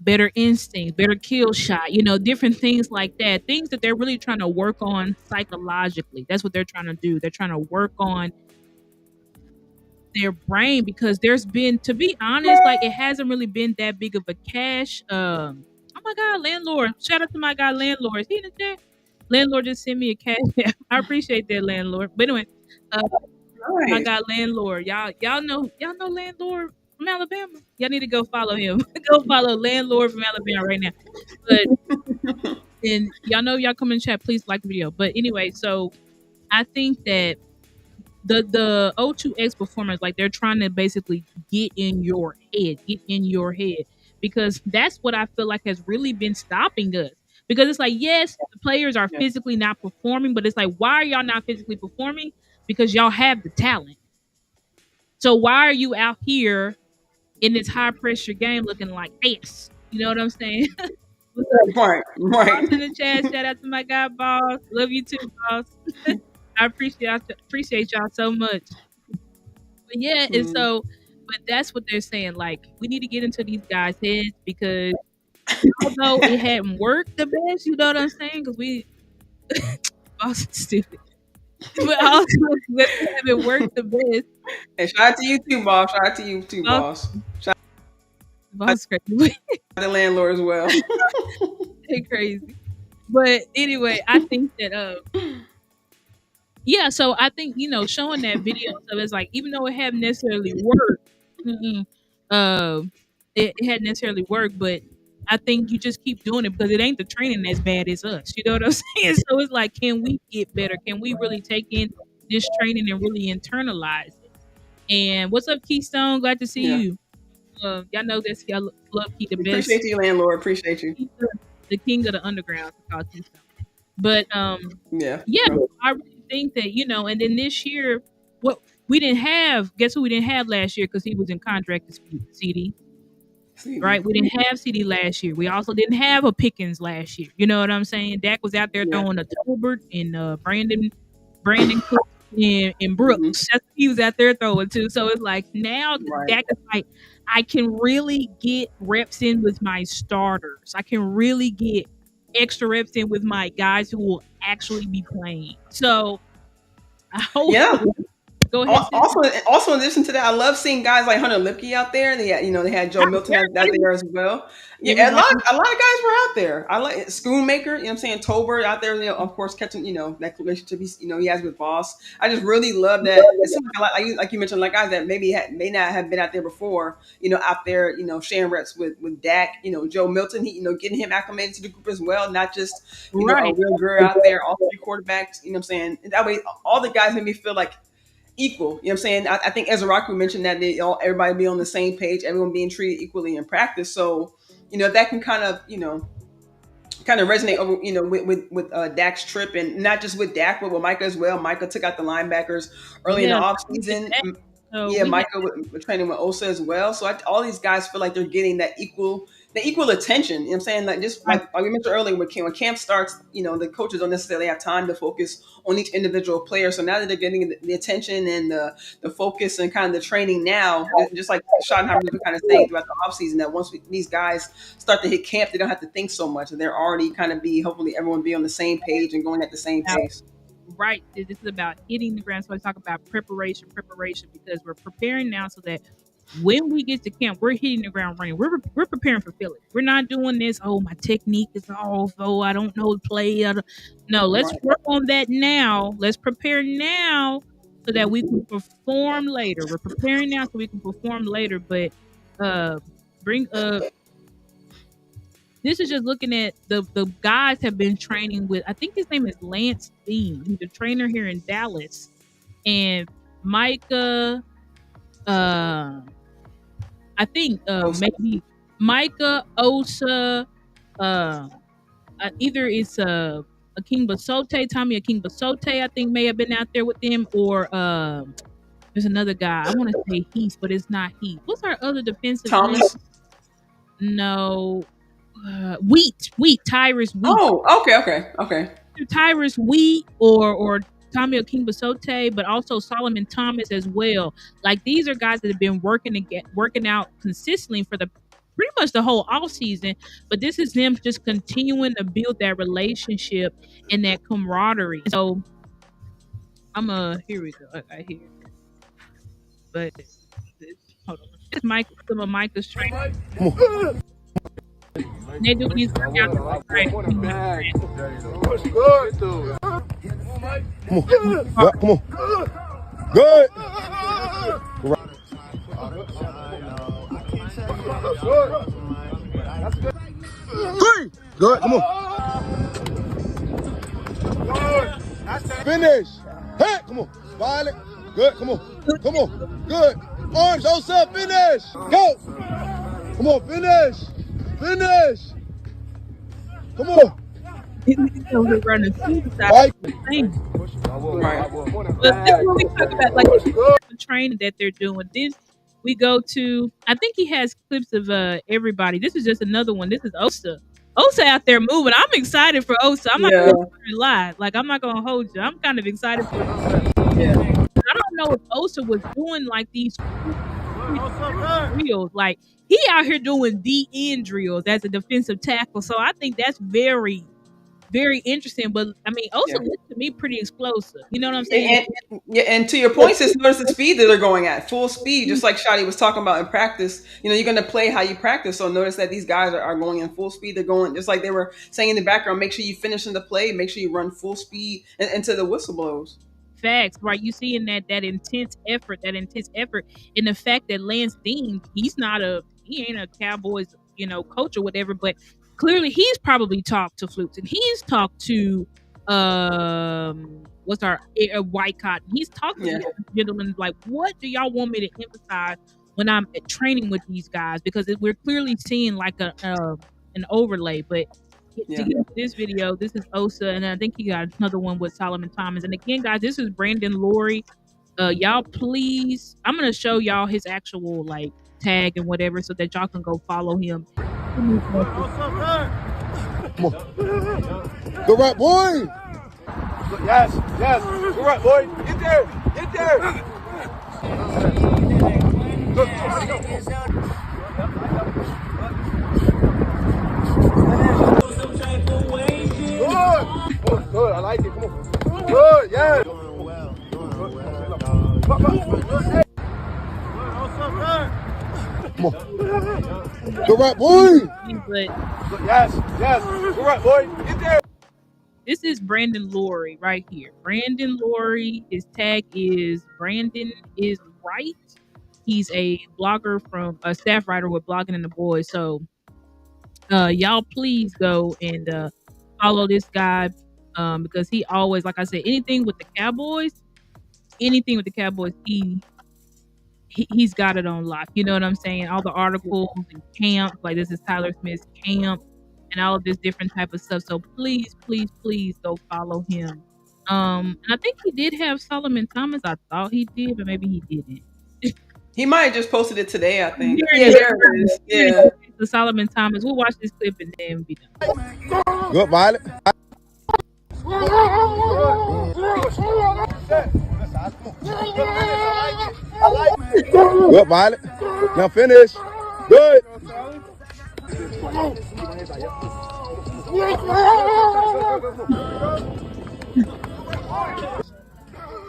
Speaker 2: better instincts, better kill shot, different things like that, things that they're really trying to work on psychologically. That's what they're trying to do. They're trying to work on their brain because there's been, to be honest, like it hasn't really been that big of a cash. Oh my God, Landlord! Shout out to my guy Landlord. Is he in the chat? Landlord just sent me a cash. I appreciate that, Landlord. But anyway, my guy Landlord, y'all know Landlord from Alabama. Y'all need to go follow him. Go follow Landlord from Alabama right now. But and y'all know y'all come in chat. Please like the video. But anyway, so I think that the O2X performance, like they're trying to basically get in your head, because that's what I feel like has really been stopping us. Because it's like, yes, the players are physically not performing, but it's like, why are y'all not physically performing? Because y'all have the talent. So why are you out here in this high pressure game looking like this? You know what I'm saying?
Speaker 1: Right.
Speaker 2: Boss in the chat, shout out to my guy Boss. Love you too, Boss. I appreciate y'all so much. But yeah, and so, but that's what they're saying. Like, we need to get into these guys' heads because although it hadn't worked the best, you know what I'm saying? Because we Boss is stupid. But also, it haven't worked the best.
Speaker 1: And shout out to you too, Boss. Shout out to you too, Boss. Shout
Speaker 2: Boss crazy.
Speaker 1: The Landlord as well.
Speaker 2: They crazy. But anyway, I think that yeah, so I think showing that video, so it's like even though it hadn't necessarily worked, it hadn't necessarily worked, but I think you just keep doing it because it ain't the training as bad as us. You know what I'm saying? So it's like, can we get better? Can we really take in this training and really internalize it? And what's up, Keystone? Glad to see you. Y'all know this. Y'all love Key the best.
Speaker 1: Appreciate you, Landlord. Appreciate you.
Speaker 2: The king of the underground, called Keystone. But I really think that and then this year, what we didn't have. Guess who we didn't have last year because he was in contract dispute? CeeDee. Right, we didn't have CeeDee last year. We also didn't have a Pickens last year. You know what I'm saying? Dak was out there throwing a Tolbert and Brandon Cook and Brooks. That's what he was out there throwing too. So it's like now Dak is like, I can really get reps in with my starters. I can really get extra reps in with my guys who will actually be playing. So
Speaker 1: Yeah.
Speaker 2: Go ahead.
Speaker 1: Also, in addition to that, I love seeing guys like Hunter Lipke out there. They had Joe Milton out there as well. Yeah, a lot of guys were out there. I like Schoonmaker. You know what I'm saying? Tolbert out there. Of course, catching that relationship he has with Voss. I just really love that. It seems like you mentioned, like guys that may not have been out there before. Out there, sharing reps with Dak. Joe Milton. Getting him acclimated to the group as well. Not just a Will Greer out there. All three quarterbacks. You know what I'm saying? And that way, all the guys made me feel like equal. You know what I'm saying? I think Ezraku mentioned that everybody be on the same page, everyone being treated equally in practice. So, that can kind of resonate over, with Dak's trip, and not just with Dak, but with Micah as well. Micah took out the linebackers early in the offseason. Micah with training with Osa as well. So all these guys feel like they're getting that equal attention. You know what I'm saying? Like just like we mentioned earlier, when camp starts, the coaches don't necessarily have time to focus on each individual player. So now that they're getting the attention and the focus and kind of the training now, just like Schottenheimer was kind of saying throughout the offseason, that once these guys start to hit camp, they don't have to think so much. And they're already kind of hopefully everyone be on the same page and going at the same pace.
Speaker 2: Right. This is about hitting the ground. So I talk about preparation, because we're preparing now so that when we get to camp, we're hitting the ground running. We're preparing for Philly. We're not doing this, my technique is off, I don't know the play. No, let's work on that now. Let's prepare now so that we can perform later. We're preparing now so we can perform later. But this is just looking at the guys have been training with, I think his name is Lance Dean. He's a trainer here in Dallas. And Micah, I think maybe Micah, Osa, either it's Tommy Aking-Basote, I think may have been out there with them, or there's another guy. I want to say Heath, but it's not Heath. What's our other defensive?
Speaker 1: Thomas?
Speaker 2: No. Wheat, Tyrus Wheat.
Speaker 1: Oh, okay.
Speaker 2: Tyrus Wheat or Tommy Aking-Basote, but also Solomon Thomas as well. Like these are guys that have been working out consistently for pretty much the whole off season. But this is them just continuing to build that relationship and that camaraderie. So here we go. I hear. But hold on. It's some of Micah's training. They do these workouts. Right.
Speaker 4: Come on. Good. Three. Good. Come on. Finish. Hey, come on. Violent. Good. Come on. Good. Arms, Osa, finish. Go. Come on, finish. Come on.
Speaker 2: We're running suicide. Right. But this is what we talk about, like the training that they're doing. This we go to. I think he has clips of everybody. This is just another one. This is Osa. Osa out there moving. I'm excited for Osa. I'm not going to lie. Like I'm not going to hold you. I'm kind of excited for Osa. Yeah. I don't know if Osa was doing like these drills. Like he out here doing DN drills as a defensive tackle. So I think that's very, very interesting. But I mean, Osa looks to me pretty explosive. You know what I'm saying?
Speaker 1: And to your point, sis, notice the speed that they're going at, full speed, just like Shotty was talking about in practice. You're going to play how you practice. So notice that these guys are going in full speed. They're going just like they were saying in the background. Make sure you finish in the play. Make sure you run full speed until the whistle blows.
Speaker 2: Facts, right? You seeing that intense effort, and the fact that Lance Dean, he ain't a Cowboys, coach or whatever, but clearly he's probably talked to Flutes and he's talked to Whitecott. He's talked to these gentlemen like, what do y'all want me to emphasize when I'm training with these guys? Because we're clearly seeing like an overlay, but. To get to this video, this is Osa, and I think he got another one with Solomon Thomas. And again, guys, this is Brandon Laurie. Y'all, please, I'm gonna show y'all his actual like tag and whatever, so that y'all can go follow him.
Speaker 4: Come on. Good right, boy. Yes. Good right, boy. Get there. Good. I like it. Come on. Good. Yeah. Come on. Good right, boy.
Speaker 2: But
Speaker 4: Yes. Good right, boy. Get there.
Speaker 2: this is Brandon Laurie right here. Brandon Laurie, his tag is Brandon is Right. He's a blogger from a staff writer with Blogging and the Boys. So y'all please go and follow this guy because he always, like I said, anything with the Cowboys, he's got it on lock. You know what I'm saying? All the articles and camps, like this is Tyler Smith's camp and all of this different type of stuff. So please, please, please go follow him. And I think he did have Solomon Thomas. I thought he did, but maybe he didn't.
Speaker 1: He might have just posted it today, I think.
Speaker 2: Here
Speaker 1: Yeah, there it is. Yeah.
Speaker 2: So Solomon Thomas. We'll watch this clip and then be done.
Speaker 4: Good, Violet. Good, Violet. Now finish. Good.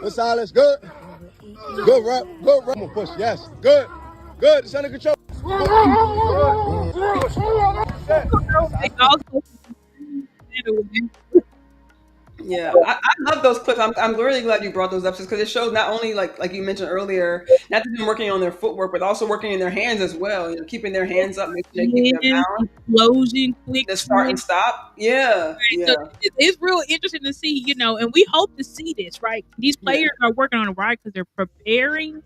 Speaker 4: Good, Silas. Good. Good, rep. Good, rep. Come on, push. Yes. Good. Good. It's under control.
Speaker 1: Yeah, I love those clips. I'm really glad you brought those up because it shows not only like you mentioned earlier, not just them working on their footwork, but also working in their hands as well. You know, keeping their hands up, making sure they keep their balance,
Speaker 2: explosion, quick,
Speaker 1: the start and stop. Yeah,
Speaker 2: right.
Speaker 1: yeah.
Speaker 2: So it's real interesting to see, you know, and we hope to see this, right? These players are working on it, right? Because they're preparing.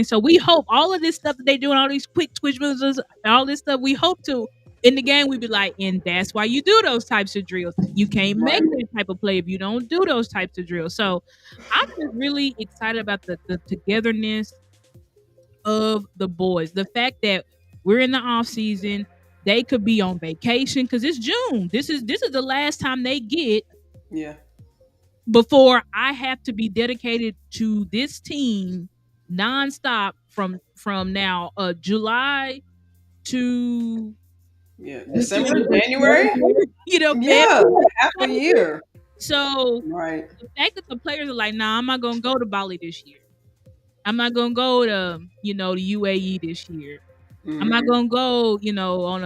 Speaker 2: So we hope all of this stuff that they do and all these quick twitch moves, all this stuff, we hope to in the game we be like, and that's why you do those types of drills. You can't make that type of play if you don't do those types of drills. So I'm just really excited about the togetherness of the boys. The fact that we're in the off season, they could be on vacation because it's June. This is the last time they get before I have to be dedicated to this team nonstop from now July to
Speaker 1: December, January.
Speaker 2: You know,
Speaker 1: half a year.
Speaker 2: So the fact that the players are like, nah, I'm not gonna go to Bali this year. I'm not gonna go to the UAE this year. I'm not gonna go, on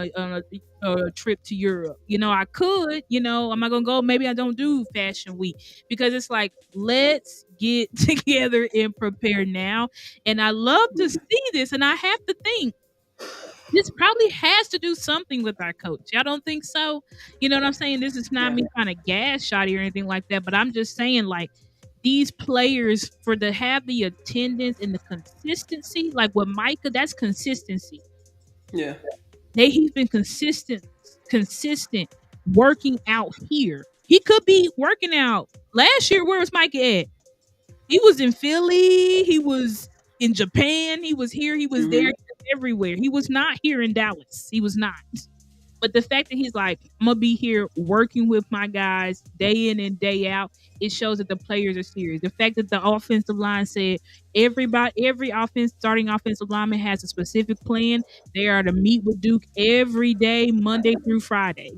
Speaker 2: a trip to Europe. I could, I'm not gonna go. Maybe I don't do Fashion Week because it's like, let's get together and prepare now. And I love to see this, and I have to think this probably has to do something with our coach. Y'all don't think so? You know what I'm saying? This is not me kind of gas shotty or anything like that, but I'm just saying, like, these players to have the attendance and the consistency, like with Micah, that's consistency.
Speaker 1: Yeah.
Speaker 2: He's been consistent working out here. He could be working out. Last year, where was Micah at? He was in Philly. He was in Japan. He was here. He was there. He was everywhere. He was not here in Dallas. He was not. But the fact that he's like, I'm going to be here working with my guys day in and day out, it shows that the players are serious. The fact that the offensive line said every starting offensive lineman has a specific plan. They are to meet with Duke every day, Monday through Friday.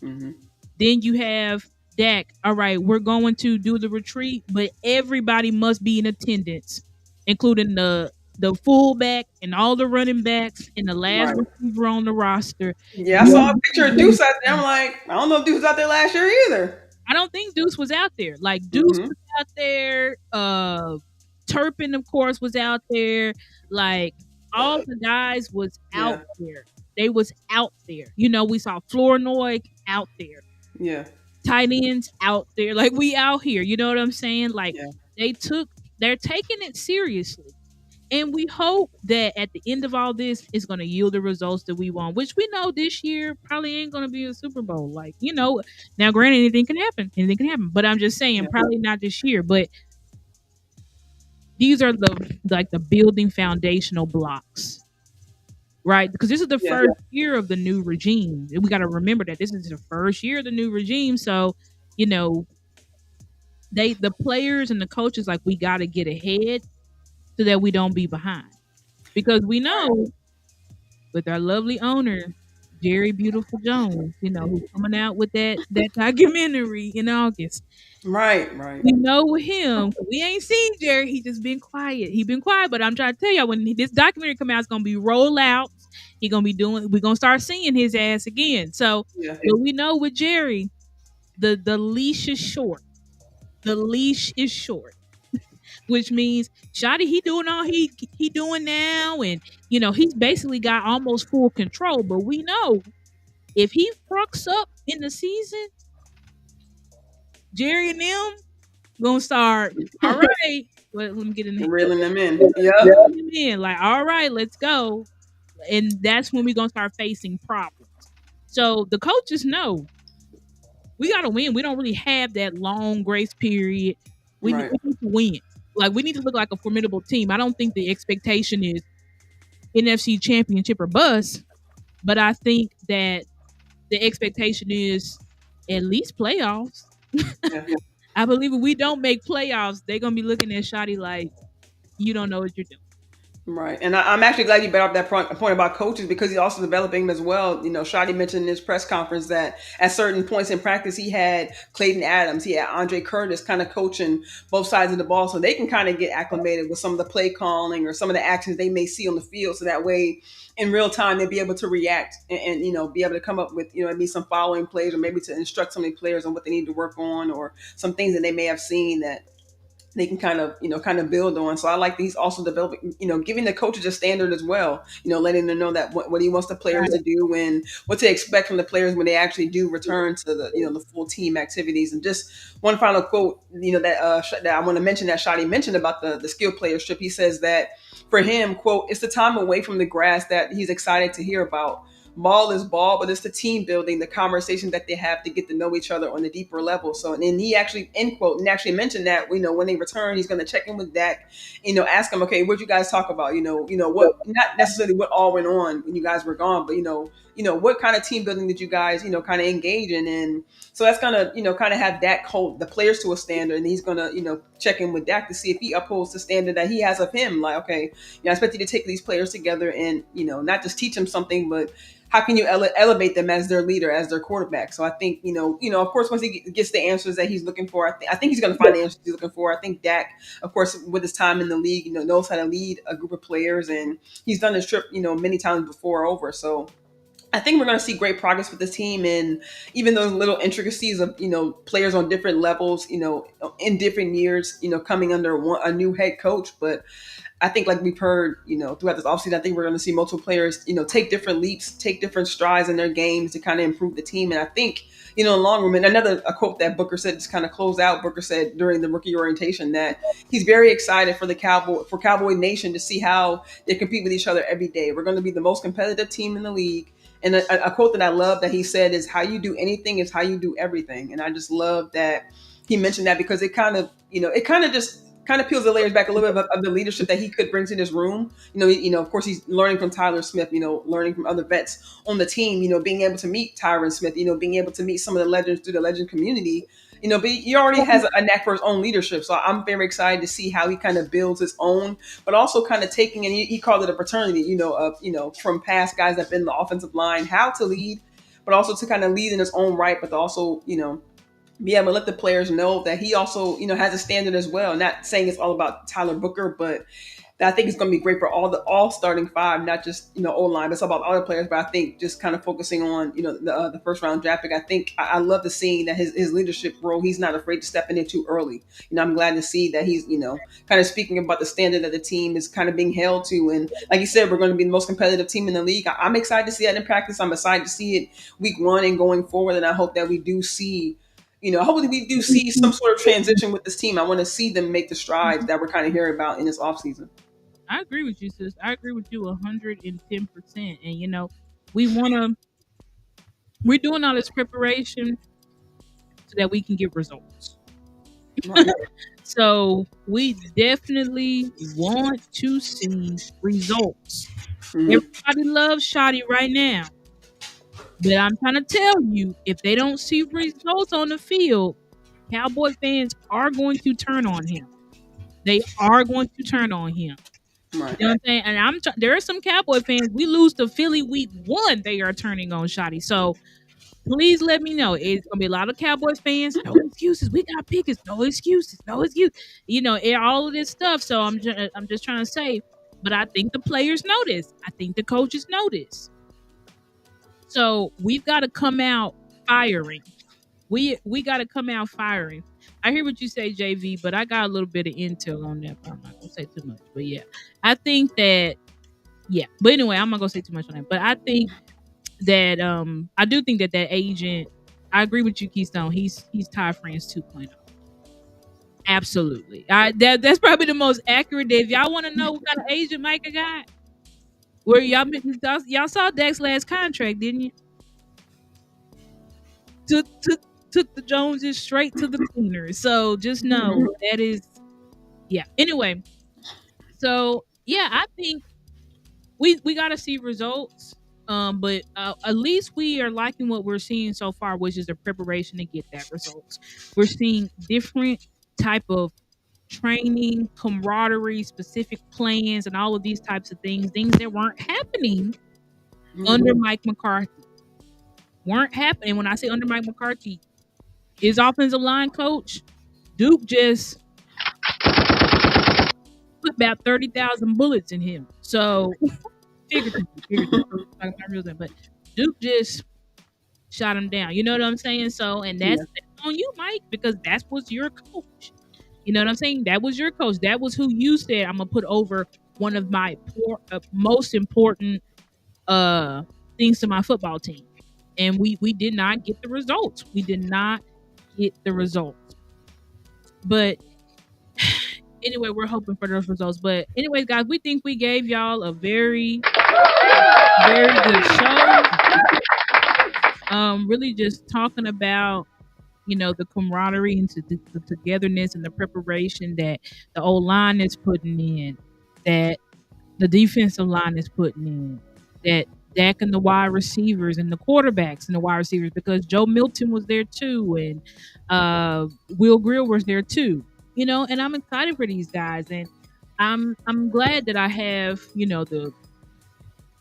Speaker 2: Then you have Dak. All right, we're going to do the retreat, but everybody must be in attendance, including the fullback and all the running backs and the last receiver on the roster.
Speaker 1: Yeah, I saw a picture of Deuce out there. I'm like, I don't know if Deuce was out there last year either.
Speaker 2: I don't think Deuce was out there. Like, Deuce was out there. Turpin, of course, was out there. Like, all the guys was out there. They was out there. We saw Flournoy out there.
Speaker 1: Yeah.
Speaker 2: Tight ends out there. Like, we out here. You know what I'm saying? Like, they're taking it seriously. And we hope that at the end of all this, it's going to yield the results that we want, which we know this year probably ain't going to be a Super Bowl. Like, now granted, anything can happen. But I'm just saying, probably not this year. But these are the building foundational blocks, right? Because this is the first year of the new regime. And we got to remember that this is the first year of the new regime. So, the players and the coaches, like, we got to get ahead so that we don't be behind. Because we know with our lovely owner, Jerry Beautiful Jones, who's coming out with that documentary in August.
Speaker 1: Right.
Speaker 2: We know with him, we ain't seen Jerry. He just been quiet. He been quiet, but I'm trying to tell y'all when this documentary come out, it's gonna be rollouts. He gonna be doing. We're gonna start seeing his ass again. So,
Speaker 1: Yeah.
Speaker 2: but we know with Jerry, the leash is short. The leash is short, which means Shotty he doing all he doing now, and he's basically got almost full control. But we know if he fucks up in the season, Jerry and them gonna start. All right, let me get in there.
Speaker 1: Reeling them in. Yep.
Speaker 2: Reeling them in, like, all right, let's go, and that's when we're gonna start facing problems. So the coaches know we gotta win. We don't really have that long grace period. We
Speaker 1: Right.
Speaker 2: need to win. Like we need to look like a formidable team. I don't think the expectation is NFC Championship or bust, but I think that the expectation is at least playoffs.
Speaker 1: Yeah.
Speaker 2: I believe if we don't make playoffs, they're gonna be looking at Shotty like you don't know what you're doing.
Speaker 1: Right. And I'm actually glad you brought up that point about coaches because he's also developing them as well. Shotty mentioned in his press conference that at certain points in practice, he had Clayton Adams, he had Andre Curtis kind of coaching both sides of the ball so they can kind of get acclimated with some of the play calling or some of the actions they may see on the field. So that way, in real time, they'll be able to react and be able to come up with, maybe some following plays or maybe to instruct some of the players on what they need to work on or some things that they may have seen that they can kind of build on. So I like that he's also developing, giving the coaches a standard as well, letting them know that what he wants the players to do and what to expect from the players when they actually do return to the full team activities. And just one final quote, that I want to mention that Shotty mentioned about the skill player strip. He says that for him, quote, it's the time away from the grass that he's excited to hear about. Ball is ball, but it's the team building, the conversation that they have to get to know each other on a deeper level. So, and then he actually, end quote, and actually mentioned that, when they return, he's going to check in with Dak, ask him, okay, what'd you guys talk about? What, not necessarily what all went on when you guys were gone, but, what kind of team building did you guys, kind of engage in? And so that's going to, kind of have Dak hold the players to a standard. And he's going to, check in with Dak to see if he upholds the standard that he has of him. Like, okay, I expect you to take these players together and, not just teach them something, but how can you elevate them as their leader, as their quarterback? So I think, of course, once he gets the answers that he's looking for, I think he's going to find the answers he's looking for. I think Dak, of course, with his time in the league, knows how to lead a group of players, and he's done this trip, many times before over. So I think we're going to see great progress with this team, and even those little intricacies of players on different levels, in different years, coming under a new head coach, but I think, like we've heard, throughout this offseason, I think we're going to see multiple players, take different leaps, take different strides in their games to kind of improve the team. And I think, in the long run, and a quote that Booker said to kind of close out, Booker said during the rookie orientation that he's very excited for Cowboy Nation to see how they compete with each other every day. We're going to be the most competitive team in the league. And a quote that I love that he said is, how you do anything is how you do everything. And I just love that he mentioned that because it kind of peels the layers back a little bit of the leadership that he could bring to this room. Of course, he's learning from Tyler Smith, learning from other vets on the team, being able to meet Tyron Smith, being able to meet some of the legends through the legend community, but he already has a knack for his own leadership. So I'm very excited to see how he kind of builds his own, but also kind of taking, and he called it a fraternity, from past guys that have been in the offensive line, how to lead, but also to kind of lead in his own right, but also, be able to let the players know that he also, has a standard as well. Not saying it's all about Tyler Booker, but I think it's going to be great for all starting five, not just, O-line, but it's about other players. But I think just kind of focusing on, the first round draft pick, I think I love the seeing that his leadership role, he's not afraid to step in it too early. I'm glad to see that he's, kind of speaking about the standard that the team is kind of being held to. And like you said, we're going to be the most competitive team in the league. I'm excited to see that in practice. I'm excited to see it week one and going forward. And I hope that we do see, hopefully we do see some sort of transition with this team. I want to see them make the strides that we're kind of hearing about in this offseason.
Speaker 2: I agree with you, sis. I agree with you 110%. And we're doing all this preparation so that we can get results.
Speaker 1: Right.
Speaker 2: So we definitely want to see results. Mm-hmm. Everybody loves Shotty right now. But I'm trying to tell you, if they don't see results on the field, Cowboy fans are going to turn on him. They are going to turn on him.
Speaker 1: Right.
Speaker 2: You know what I'm saying? And there are some Cowboy fans. We lose to Philly week 1. They are turning on Shotty. So please let me know. It's gonna be a lot of Cowboys fans. No excuses. We got Pickens. No excuses. No excuse. All of this stuff. So I'm just trying to say. But I think the players know this. I think the coaches know this. So we've got to come out firing. We got to come out firing. I hear what you say, JV, but I got a little bit of intel on that. But I'm not gonna say too much. But yeah, I think that. Yeah, but anyway, I'm not gonna say too much on that. But I think that I do think that agent. I agree with you, Keystone. He's Ty France 2.0. Absolutely. That's probably the most accurate. If y'all want to know what kind of agent Micah got, where y'all saw Dak's last contract, didn't you? Took the Joneses straight to the cleaners. So just know that is, yeah. Anyway, so yeah, I think we got to see results. But at least we are liking what we're seeing so far, which is the preparation to get that results. We're seeing different type of training, camaraderie, specific plans, and all of these types of things that weren't happening under Mike McCarthy. Weren't happening. When I say under Mike McCarthy, his offensive line coach, Duke, just put about 30,000 bullets in him. So figuratively, but Duke just shot him down. You know what I'm saying? So, and that's on you, Mike, because that was your coach. You know what I'm saying? That was your coach. That was who you said I'm gonna put over one of my most important things to my football team. And we did not get the results. We did not get the results. But anyway, we're hoping for those results. But anyways, guys, we think we gave y'all a very, very good show. Really just talking about, the camaraderie and the togetherness and the preparation that the old line is putting in, that the defensive line is putting in, that Dak and the wide receivers and the quarterbacks and the wide receivers, because Joe Milton was there too, and Will Grill was there too. And I'm excited for these guys, and I'm glad that I have,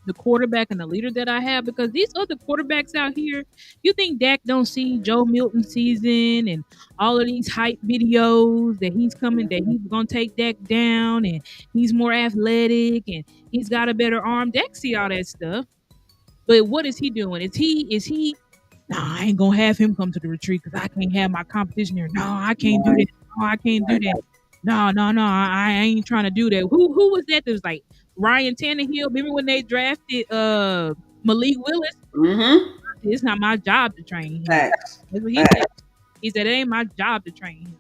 Speaker 2: the quarterback and the leader that I have, because these other quarterbacks out here, you think Dak don't see Joe Milton season and all of these hype videos that he's coming, that he's gonna take Dak down and he's more athletic and he's got a better arm. Dak see all that stuff, but what is he doing? Is he? Nah, I ain't gonna have him come to the retreat because I can't have my competition here. No, I can't do that. No, I can't do that. No, I ain't trying to do that. Who was that? That was like Ryan Tannehill. Remember when they drafted Malik Willis?
Speaker 1: Mm-hmm.
Speaker 2: It's not my job to train him.
Speaker 1: That's
Speaker 2: what he said. He said it ain't my job to train him.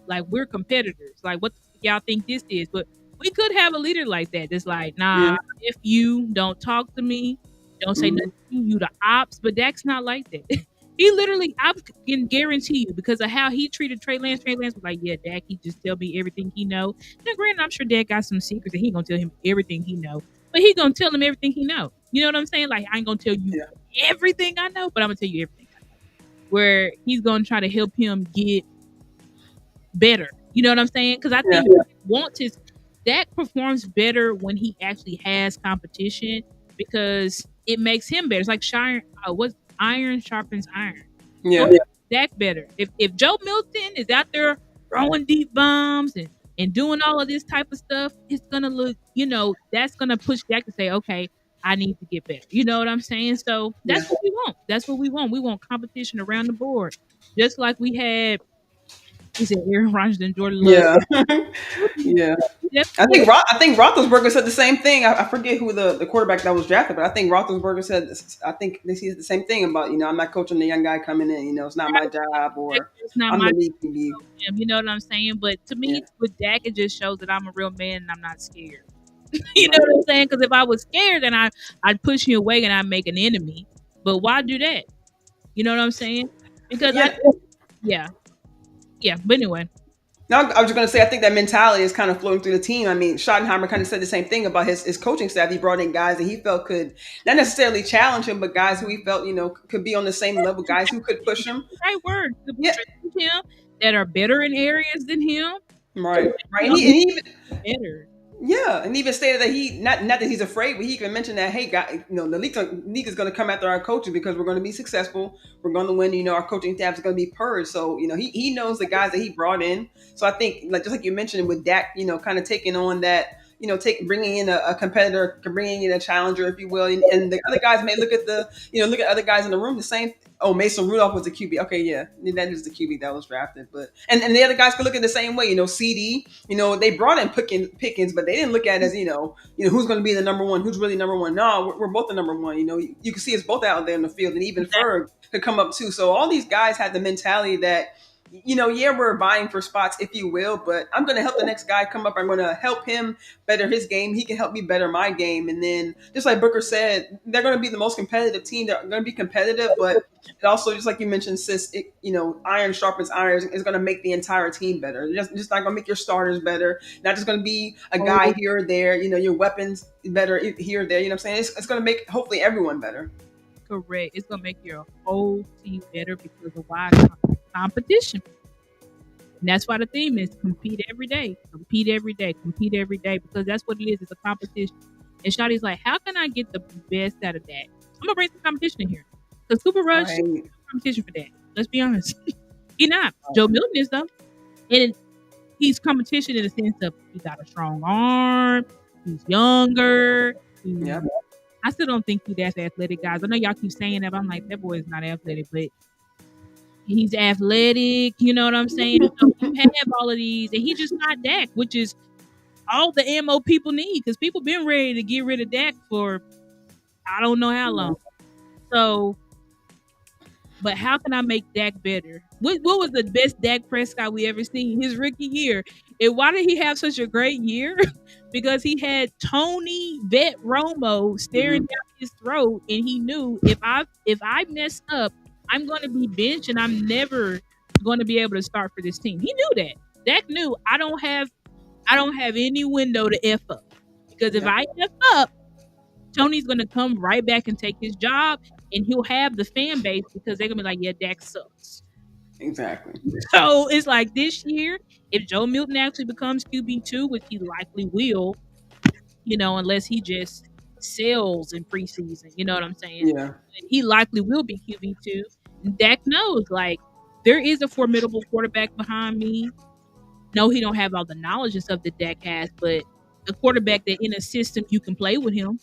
Speaker 2: Like, we're competitors. Like, what y'all think this is? But we could have a leader like that. That's like, nah, if you don't talk to me, don't say nothing to you the ops. But Dak's not like that. He literally, I can guarantee you, because of how he treated Trey Lance. Trey Lance was like, yeah, Dak, he just tell me everything he know. Now, granted, I'm sure Dak got some secrets, and he gonna tell him everything he know. But he gonna tell him everything he know. You know what I'm saying? Like, I ain't gonna tell you everything I know, but I'm gonna tell you everything I know. Where he's gonna try to help him get better. You know what I'm saying? Because I think Dak performs better when he actually has competition, because it makes him better. It's like iron sharpens iron.
Speaker 1: Yeah.
Speaker 2: So Dak better. If Joe Milton is out there throwing deep bombs and doing all of this type of stuff, it's gonna look, that's gonna push Dak to say, okay, I need to get better. You know what I'm saying? So that's what we want. That's what we want. We want competition around the board. Just like we had, he said, Aaron Rodgers and Jordan Love.
Speaker 1: Yeah. I think Roethlisberger said the same thing. I forget who the quarterback that was drafted, but I think Roethlisberger said, I think they see the same thing about, I'm not coaching the young guy coming in, it's not my job, or
Speaker 2: it's not
Speaker 1: I'm
Speaker 2: my
Speaker 1: the lead QB.
Speaker 2: You know what I'm saying? But to me, with Dak, it just shows that I'm a real man and I'm not scared. You know what I'm saying? Because if I was scared, then I'd push you away and I'd make an enemy. But why do that? You know what I'm saying? Because but anyway.
Speaker 1: Now, I was just going to say, I think that mentality is kind of flowing through the team. I mean, Schottenheimer kind of said the same thing about his coaching staff. He brought in guys that he felt could not necessarily challenge him, but guys who he felt, could be on the same level, guys who could push him.
Speaker 2: Right word. Him, that are better in areas than him.
Speaker 1: Right. And he even
Speaker 2: better.
Speaker 1: Yeah, and even stated that he not that he's afraid, but he even mentioned that, hey, guy, the league is going to come after our coaches because we're going to be successful. We're going to win. Our coaching staff is going to be purged. So he knows the guys that he brought in. So I think just like you mentioned with Dak, kind of taking on that. Bringing in a competitor, bringing in a challenger, if you will, and the other guys may look at look at other guys in the room the same. Oh, Mason Rudolph was the QB. Okay, yeah, that is the QB that was drafted. But and the other guys could look at it the same way. CeeDee. They brought in Pickens, but they didn't look at it as who's going to be the number one, who's really number one. No, we're both the number one. You can see us both out there in the field, and even Ferg could come up too. So all these guys had the mentality that, yeah, we're vying for spots, if you will, but I'm going to help the next guy come up. I'm going to help him better his game. He can help me better my game. And then, just like Booker said, they're going to be the most competitive team. They're going to be competitive, but it also, just like you mentioned, sis, iron sharpens iron is going to make the entire team better. It's just not going to make your starters better. Not just going to be a guy here or there. Your weapons better here or there. You know what I'm saying? It's going to make, hopefully, everyone better.
Speaker 2: Correct. It's going to make your whole team better because of why competition. And that's why the theme is compete every day, compete every day, compete every day, because that's what it is. It's a competition. And Shawty's like, how can I get the best out of that? I'm going to bring some competition in here. Because Cooper Rush is competition for that. Let's be honest. He's not. Joe Milton is, though. And he's competition in the sense of he got a strong arm, he's younger. I still don't think he's that athletic, guys. I know y'all keep saying that, but I'm like, that boy is not athletic, but he's athletic, you know what I'm saying? So you have all of these, and he's just not Dak, which is all the ammo people need, because people been ready to get rid of Dak for I don't know how long. So, but how can I make Dak better? What was the best Dak Prescott we ever seen? His rookie year. And why did he have such a great year? Because he had Tony Vet Romo staring down his throat, and he knew if I mess up, I'm going to be benched, and I'm never going to be able to start for this team. He knew that. Dak knew I don't have any window to F up, because if I F up, Tony's going to come right back and take his job, and he'll have the fan base because they're going to be like, yeah, Dak sucks.
Speaker 1: Exactly.
Speaker 2: So it's like this year, if Joe Milton actually becomes QB2, which he likely will, unless he just sells in preseason, you know what I'm saying?
Speaker 1: Yeah.
Speaker 2: He likely will be QB2. Dak knows, like, there is a formidable quarterback behind me. No, he don't have all the knowledge and stuff that Dak has, but a quarterback that in a system you can play with him.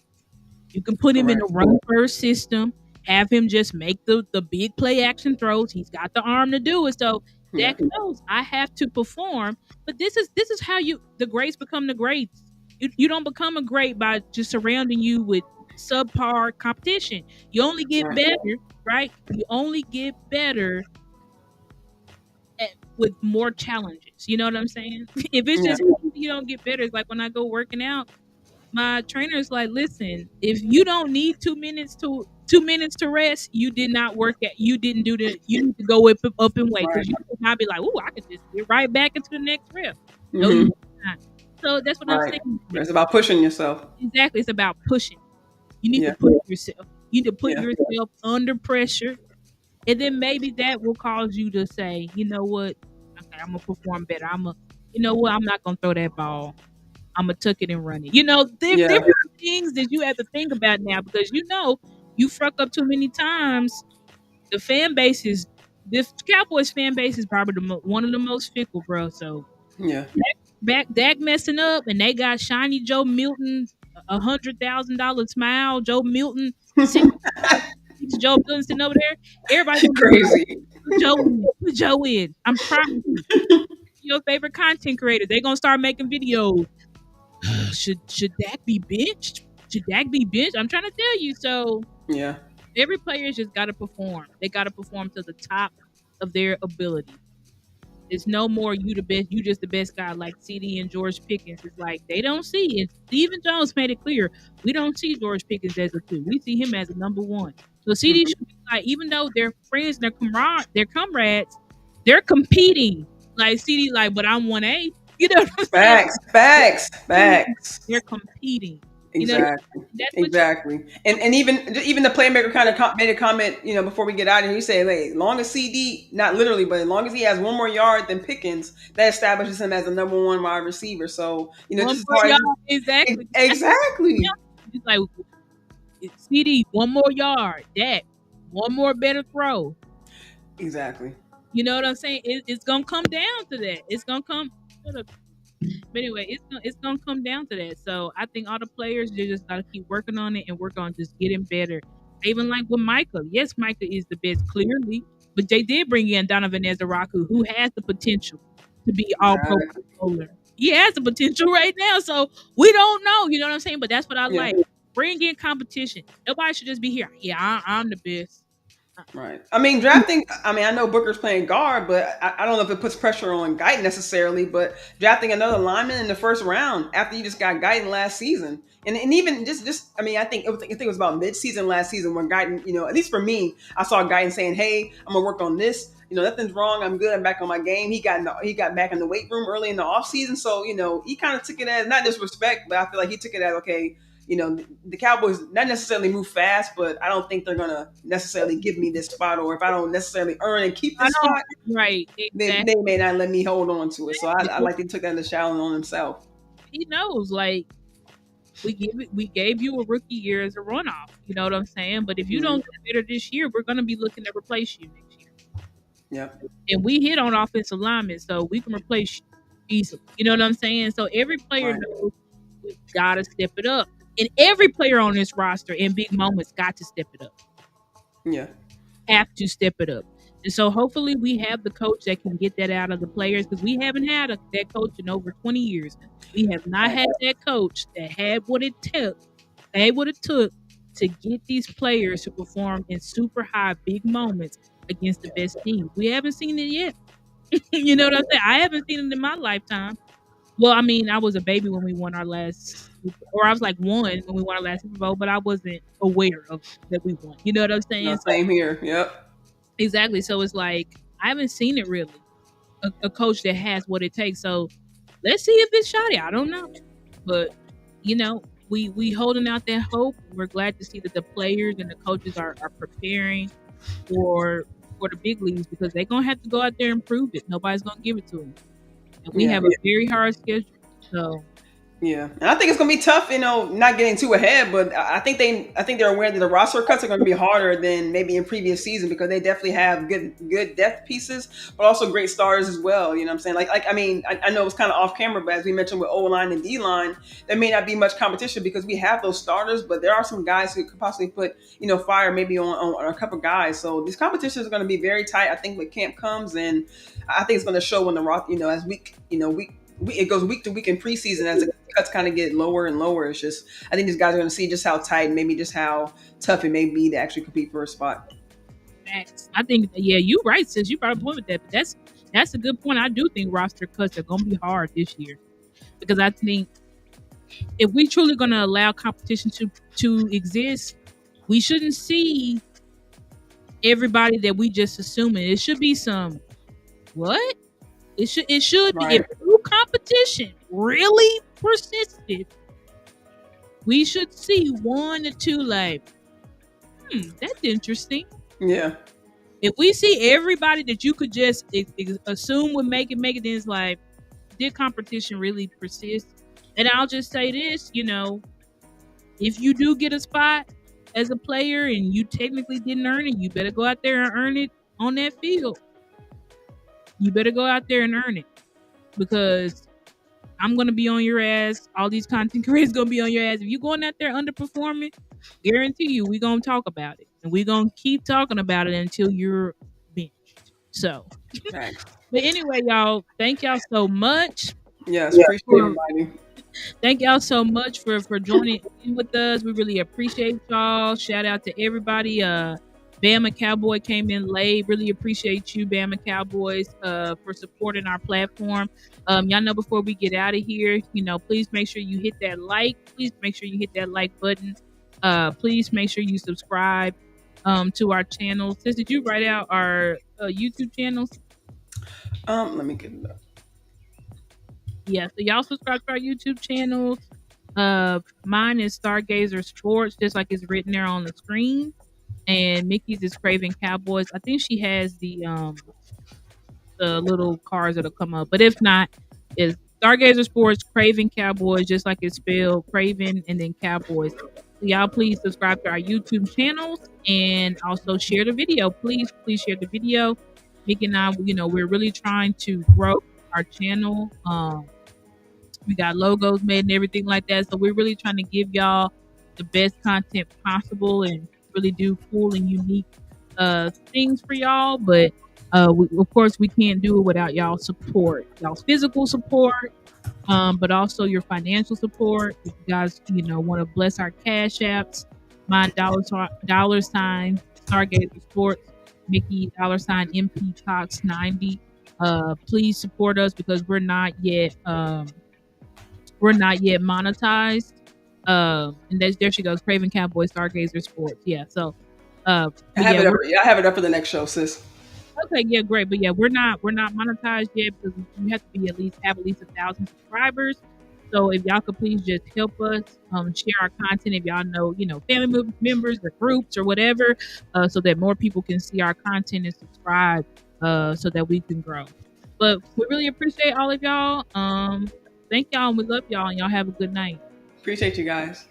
Speaker 2: You can put him in a run-first system, have him just make the big play action throws. He's got the arm to do it. So Dak knows I have to perform. But this is how the greats become the greats. You don't become a great by just surrounding you with subpar competition. You only get better, right? You only get better with more challenges. You know what I'm saying? If it's just you don't get better. It's like when I go working out, my trainer's like, listen, if you don't need 2 minutes to rest, you did not work at, you didn't do the, you need to go up and wait, because you could not be like, oh, I could just get right back into the next rep. No, you not. So that's what I'm saying.
Speaker 1: It's about pushing yourself.
Speaker 2: Exactly. It's about pushing. You need to push yourself. You need to put yourself under pressure. And then maybe that will cause you to say, you know what? Okay, I'm going to perform better. You know what? I'm not going to throw that ball. I'm going to tuck it and run it. There are things that you have to think about now, because you fuck up too many times. The fan base this Cowboys fan base is probably one of the most fickle, bro. So Dak messing up, and they got shiny Joe Milton, $100,000 smile, Joe Milton, Joe Milton sitting over there. Everybody's
Speaker 1: crazy.
Speaker 2: Put Joe in. I'm trying. Your favorite content creator, they're gonna start making videos. Should Dak be benched? Should Dak be benched? I'm trying to tell you. So every player's just got to perform. They got to perform to the top of their ability. It's no more you the best, you just the best guy like CeeDee and George Pickens. It's like they don't see it. Stephen Jones made it clear. We don't see George Pickens as a 2. We see him as a number 1. So CeeDee should be like, even though they're friends, they're comrades, they're competing. Like CeeDee, like, but I'm 1A. You know what I'm saying?
Speaker 1: Facts.
Speaker 2: They're competing. You know,
Speaker 1: Exactly.
Speaker 2: that's what you
Speaker 1: Exactly. And even the playmaker kind of made a comment, before we get out of here. He said, "Hey, long as CD, not literally, but as long as he has one more yard than Pickens, that establishes him as the number one wide receiver." So,
Speaker 2: one
Speaker 1: just as
Speaker 2: more
Speaker 1: hard as
Speaker 2: yard exactly.
Speaker 1: exactly,
Speaker 2: It's like CD, one more yard. That one more better throw.
Speaker 1: exactly.
Speaker 2: You know what I'm saying? It's gonna come down to that. It's gonna come. But anyway, it's gonna come down to that. So I think all the players they just gotta keep working on it and work on just getting better. Even like with Micah, yes, Micah is the best clearly, but they did bring in Donovan Ezaraku, who has the potential to be all pro
Speaker 1: Exactly.
Speaker 2: bowler. He has the potential right now, so we don't know. You know what I'm saying? But that's what I
Speaker 1: Yeah.
Speaker 2: like. Bring in competition. Nobody should just be here. Yeah, I'm the best.
Speaker 1: Right. I mean, drafting. I mean, I know Booker's playing guard, but I don't know if it puts pressure on Guyton necessarily. But drafting another lineman in the first round after you just got Guyton last season, and even just I mean, I think it was about mid-season last season when Guyton, at least for me, I saw Guyton saying, "Hey, I'm gonna work on this. Nothing's wrong. I'm good. I'm back on my game." He got back in the weight room early in the off season, so he kind of took it as not disrespect, but I feel like he took it as okay. The Cowboys not necessarily move fast, but I don't think they're gonna necessarily give me this spot, or if I don't necessarily earn and keep
Speaker 2: I
Speaker 1: this
Speaker 2: know,
Speaker 1: spot,
Speaker 2: right?
Speaker 1: they
Speaker 2: Exactly.
Speaker 1: may not let me hold on to it. So I like they took that as a challenge on himself.
Speaker 2: He knows, like we gave you a rookie year as a runoff. You know what I'm saying? But if you
Speaker 1: Mm-hmm.
Speaker 2: don't do better this year, we're gonna be looking to replace you next year.
Speaker 1: Yeah,
Speaker 2: And we hit on offensive linemen, so we can replace you easily. You know what I'm saying? So every player
Speaker 1: right.
Speaker 2: knows we gotta step it up. And every player on this roster in big moments got to step it up.
Speaker 1: Yeah,
Speaker 2: Have to step it up. And so hopefully we have the coach that can get that out of the players because we haven't had that coach in over 20 years. We have not
Speaker 1: right.
Speaker 2: had that coach that had what it took to get these players to perform in super high big moments against the best teams. We haven't seen it yet. You know what I'm saying? I haven't seen it in my lifetime. Well, I mean, I was a baby when we won our last, or I was like one when we won our last Super Bowl, but I wasn't aware of that we won. You know what I'm
Speaker 1: No,
Speaker 2: saying? So
Speaker 1: same here. Yep.
Speaker 2: exactly. So it's like I haven't seen it really. A coach that has what it takes. So let's see if it's shoddy. I don't know, but we holding out that hope. We're glad to see that the players and the coaches are preparing for the big leagues because they're gonna have to go out there and prove it. Nobody's gonna give it to them, and we
Speaker 1: Yeah.
Speaker 2: have a very hard schedule. So
Speaker 1: Yeah, and I think it's gonna be tough. Not getting too ahead, but I think they're aware that the roster cuts are gonna be harder than maybe in previous season because they definitely have good depth pieces, but also great starters as well. You know what I'm saying? I mean, I know it was kind of off camera, but as we mentioned with O line and D line, there may not be much competition because we have those starters, but there are some guys who could possibly put fire maybe on a couple guys. So these competitions are going to be very tight. I think when camp comes, and I think it's going to show when the rock as it goes week to week in preseason as the cuts kind of get lower and lower. It's just I think these guys are going to see just how tight, maybe just how tough it may be to actually compete for a spot.
Speaker 2: facts. I think you're right. Since you brought up a point with that, but that's a good point. I do think roster cuts are gonna be hard this year because I think if we truly gonna allow competition to exist, we shouldn't see everybody that we just assuming. It should be some what? It should be if
Speaker 1: Right.
Speaker 2: true competition really persisted, we should see one or two like, that's interesting.
Speaker 1: Yeah.
Speaker 2: If we see everybody that you could just assume would make it, then it's like, did competition really persist? And I'll just say this, if you do get a spot as a player and you technically didn't earn it, you better go out there and earn it on that field. You better go out there and earn it because I'm gonna be on your ass. All these content creators gonna be on your ass. If you going out there underperforming, guarantee you we gonna talk about it. And we gonna keep talking about it until you're benched. So
Speaker 1: Thanks.
Speaker 2: but anyway, y'all, thank y'all so much.
Speaker 1: Yes. Appreciate everybody.
Speaker 2: Thank y'all so much for joining in with us. We really appreciate y'all. Shout out to everybody. Bama Cowboy came in late. Really appreciate you, Bama Cowboys, for supporting our platform. Y'all know before we get out of here, please make sure you hit that like. Please make sure you hit that like button. Please make sure you subscribe to our channel. Sis, did you write out our YouTube channels?
Speaker 1: Let me get it up.
Speaker 2: Yeah, so y'all subscribe to our YouTube channels. Mine is Stargazer Sports, just like it's written there on the screen. And Mickey's is Craven Cowboys. I think she has the little cars that'll come up. But if not, it's Stargazer Sports, Craven Cowboys, just like it's spelled, Craven and then Cowboys. So y'all please subscribe to our YouTube channels and also share the video. Please share the video. Mickey and I, we're really trying to grow our channel. We got logos made and everything like that. So we're really trying to give y'all the best content possible and really do cool and unique things for y'all. But of course, we can't do it without y'all support, y'all's physical support, but also your financial support. If you guys, want to bless our cash apps, my dollar sign Stargazer Sports, Mickey $MP Cox 90. Please support us because we're not yet monetized. And there she goes, Craven Cowboys, Stargazer Sports. Yeah, so
Speaker 1: I have it up for the next show, sis.
Speaker 2: Okay, yeah, great. But yeah, we're not monetized yet because we have to have at least 1,000 subscribers. So if y'all could please just help us share our content, if y'all know, family members or groups or whatever, so that more people can see our content and subscribe, so that we can grow. But we really appreciate all of y'all. Thank y'all, and we love y'all, and y'all have a good night.
Speaker 1: Appreciate you guys.